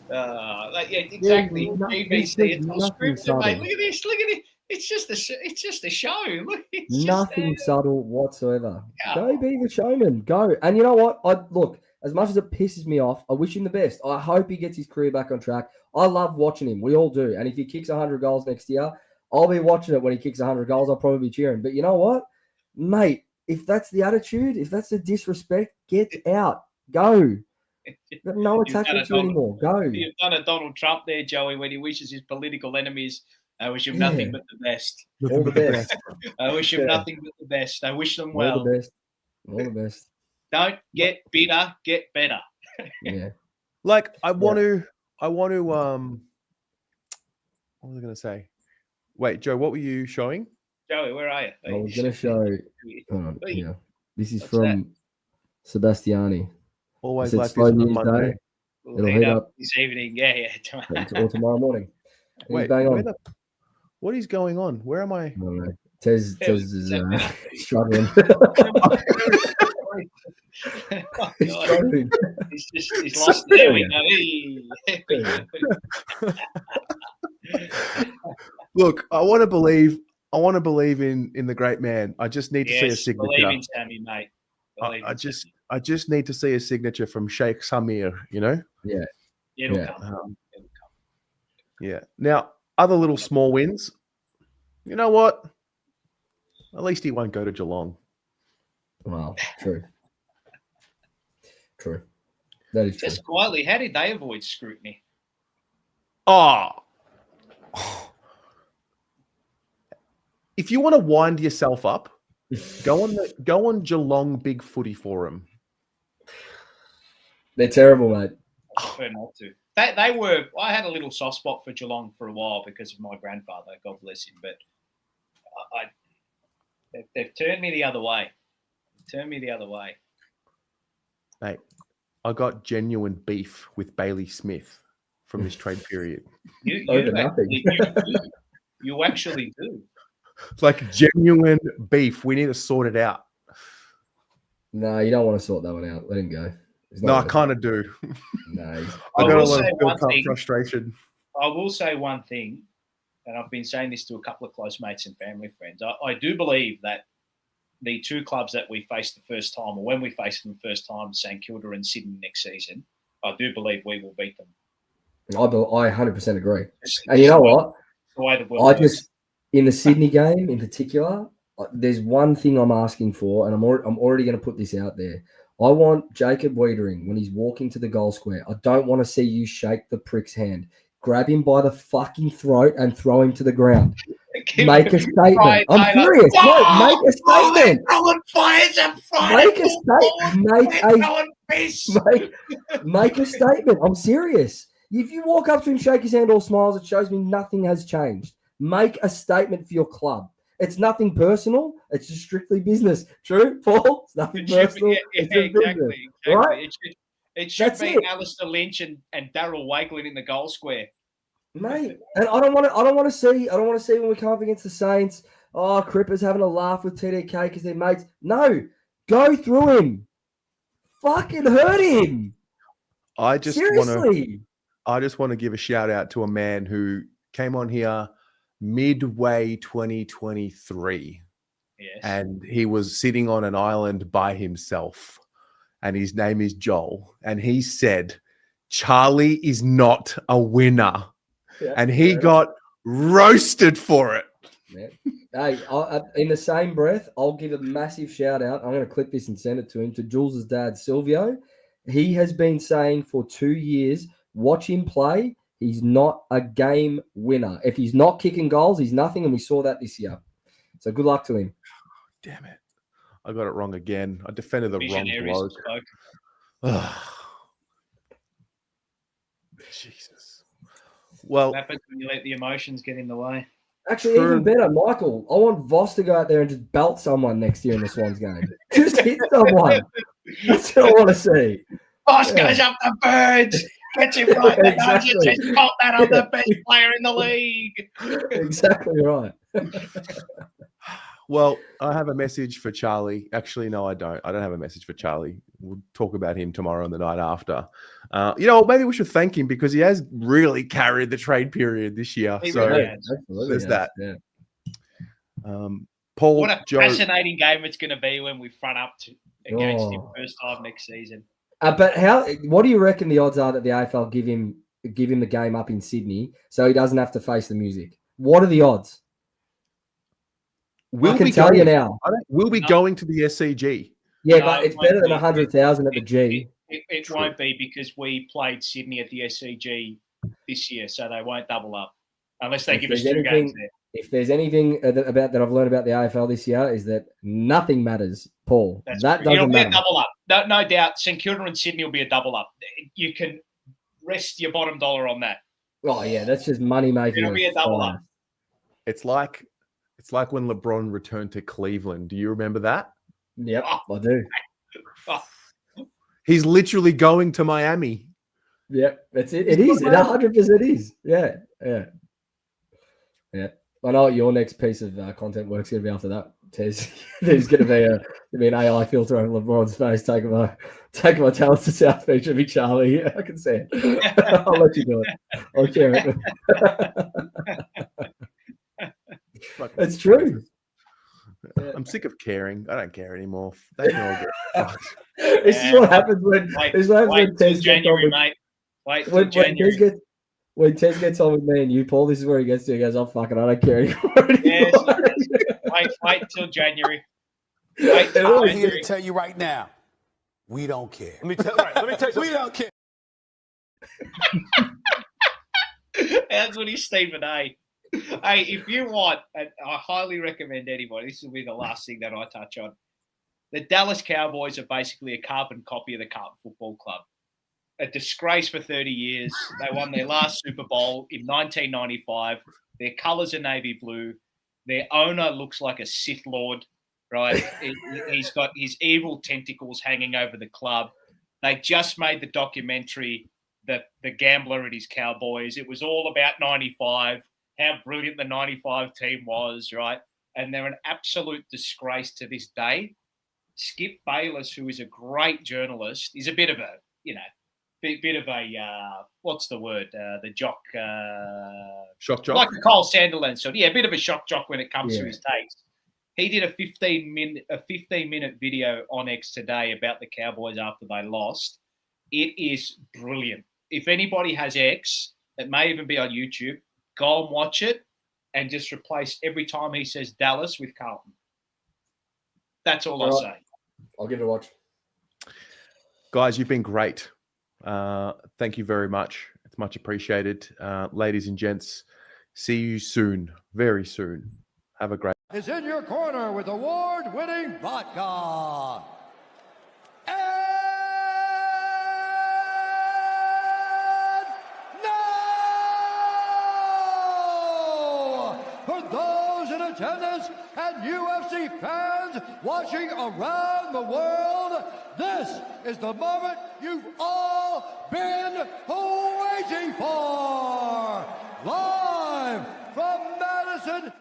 Exactly. BBC. It's all scripted, mate. Look at this. It's just a show. Look, it's
nothing subtle whatsoever. Go be the showman. Go. And you know what? Look, as much as it pisses me off, I wish him the best. I hope he gets his career back on track. I love watching him. We all do. And if he kicks 100 goals next year, I'll be watching it when he kicks 100 goals. I'll probably be cheering. But you know what? Mate, if that's the attitude, if that's the disrespect, get out. Go. No attachment to you anymore. Go.
You've done a Donald Trump there, Joey, when he wishes his political enemies, I wish him nothing but the best.
All the best.
I wish him nothing but the best. I wish them well.
All the best. All the best.
Don't get bitter, get better.
Yeah.
Like I want to what was I going to say? Wait, Joe, what were you showing?
Joey, where are you?
I was going to show. Yeah. This is from Sebastiani.
Always like this on Monday.
It'll heat up
this evening. Yeah.
or tomorrow morning.
Wait, what is going on? Where am I?
I don't know. Tez is struggling.
He's struggling. He's lost. There we go.
Look, I want to believe in the great man. I just need to see a signature.
Believe in Sammy, mate.
I just need to see a signature from Sheikh Samir, you know?
Yeah.
It'll come.
Yeah. Now, other little small wins. You know what? At least he won't go to Geelong.
Wow, true. True. That is true.
Just quietly, how did they avoid scrutiny?
Oh. If you want to wind yourself up, go on Geelong Big Footy Forum.
They're terrible, mate.
I prefer not to. They were. I had a little soft spot for Geelong for a while because of my grandfather. God bless him. But they've turned me the other way.
Mate, I got genuine beef with Bailey Smith from this trade period.
You actually do.
Like genuine beef. We need to sort it out.
No, you don't want to sort that one out. Let him go.
No, I kind of do.
No,
I got a lot of built-up frustration.
I will say one thing, and I've been saying this to a couple of close mates and family friends. I do believe that the two clubs that we face the first time, or when we face them the first time, St Kilda and Sydney next season, I do believe we will beat them.
I 100% agree. And you know what?
The way the world
works. In the Sydney game in particular, there's one thing I'm asking for, and I'm already going to put this out there. I want Jacob Wiedering when he's walking to the goal square. I don't want to see you shake the prick's hand. Grab him by the fucking throat and throw him to the ground. Make a statement. I'm serious. No, make a statement. Make a statement. I'm serious. If you walk up to him, shake his hand, all smiles, it shows me nothing has changed. Make a statement for your club. It's nothing personal. It's just strictly business. True, Paul? It's nothing personal. It's just business. Right?
It should be Alistair Lynch and Daryl Wakelin in the goal square.
Mate, and I don't want to see when we come up against the Saints, Cripper's having a laugh with TDK because they're mates. No, go through him. Fucking hurt him.
I just want to give a shout out to a man who came on here midway 2023.
Yes.
And he was sitting on an island by himself. And his name is Joel. And he said, Charlie is not a winner.
Yeah,
and he got roasted for it.
Yeah. Hey, in the same breath, I'll give a massive shout out. I'm going to clip this and send it to him, to Jules' dad, Silvio. He has been saying for 2 years, watch him play. He's not a game winner. If he's not kicking goals, he's nothing, and we saw that this year. So good luck to him.
Damn it. I got it wrong again. I defended the wrong bloke. Jesus. Well,
what happens when you let the emotions get in the way?
Actually, even better, Michael. I want Voss to go out there and just belt someone next year in the Swans game. Just hit someone. That's what I want to see.
Voss goes up the birds. Gets him right.
Exactly.
Just pop that on the best player in the league.
Exactly right.
Well, I have a message for Charlie. Actually, no, I don't. I don't have a message for Charlie. We'll talk about him tomorrow and the night after. Maybe we should thank him because he has really carried the trade period this year. There's that.
Yeah.
Paul,
what a fascinating game it's going to be when we front up against him first time next season.
But what do you reckon the odds are that the AFL give him the game up in Sydney so he doesn't have to face the music? What are the odds? I can tell you now.
We'll be going to the SCG.
Yeah, but it's better than 100,000 at the G.
It won't be because we played Sydney at the SCG this year, so they won't double up unless they give us 2 games there.
If there's anything about that I've learned about the AFL this year is that nothing matters, Paul. That doesn't matter.
It'll be a double up. No doubt. St Kilda and Sydney will be a double up. You can rest your bottom dollar on that.
Oh yeah, that's just money making.
It'll be a double up.
It's like when LeBron returned to Cleveland. Do you remember that?
Yep, I do.
He's literally going to Miami.
Yep, that's it. It is. It 100% is. Yeah. I know what your next piece of content work's going to be after that, Tez. There's going to be an AI filter on LeBron's face, taking my talents to South Beach. It'll be Charlie. I can see it. I'll let you do it. I'll share it. It's true.
I'm sick of caring. I don't care anymore. They can all get fucked.
This is what happens when Tez gets on with
mate. Wait till January.
When Tez gets on with me and you, Paul, this is where he gets to. He goes, "Oh fuck it, I don't care anymore."
Yes. Wait till January.
I'm here to tell you right now, we don't care.
Let me tell you.
We don't care.
How's what he's Stephen A. Hey, if you want, and I highly recommend anybody, this will be the last thing that I touch on. The Dallas Cowboys are basically a carbon copy of the Carlton Football Club. A disgrace for 30 years. They won their last Super Bowl in 1995. Their colours are navy blue. Their owner looks like a Sith Lord, right? He's got his evil tentacles hanging over the club. They just made the documentary, The Gambler and His Cowboys. It was all about 95, how brilliant the 95 team was, right? And they're an absolute disgrace to this day. Skip Bayless, who is a great journalist, is a bit of a, what's the word? The jock.
Shock jock?
Like the Cole Sanderland sort. Yeah, a bit of a shock jock when it comes to his takes. He did a 15-minute video on X today about the Cowboys after they lost. It is brilliant. If anybody has X, it may even be on YouTube, go and watch it and just replace every time he says Dallas with Carlton. That's all I'll say.
I'll give it a watch.
Guys, you've been great. Thank you very much. It's much appreciated. Ladies and gents, see you soon, very soon. Have a great
is in your corner with award-winning vodka. And now, for those in attendance and UFC fans watching around the world, this is the moment you've all been waiting for. Live from Madison,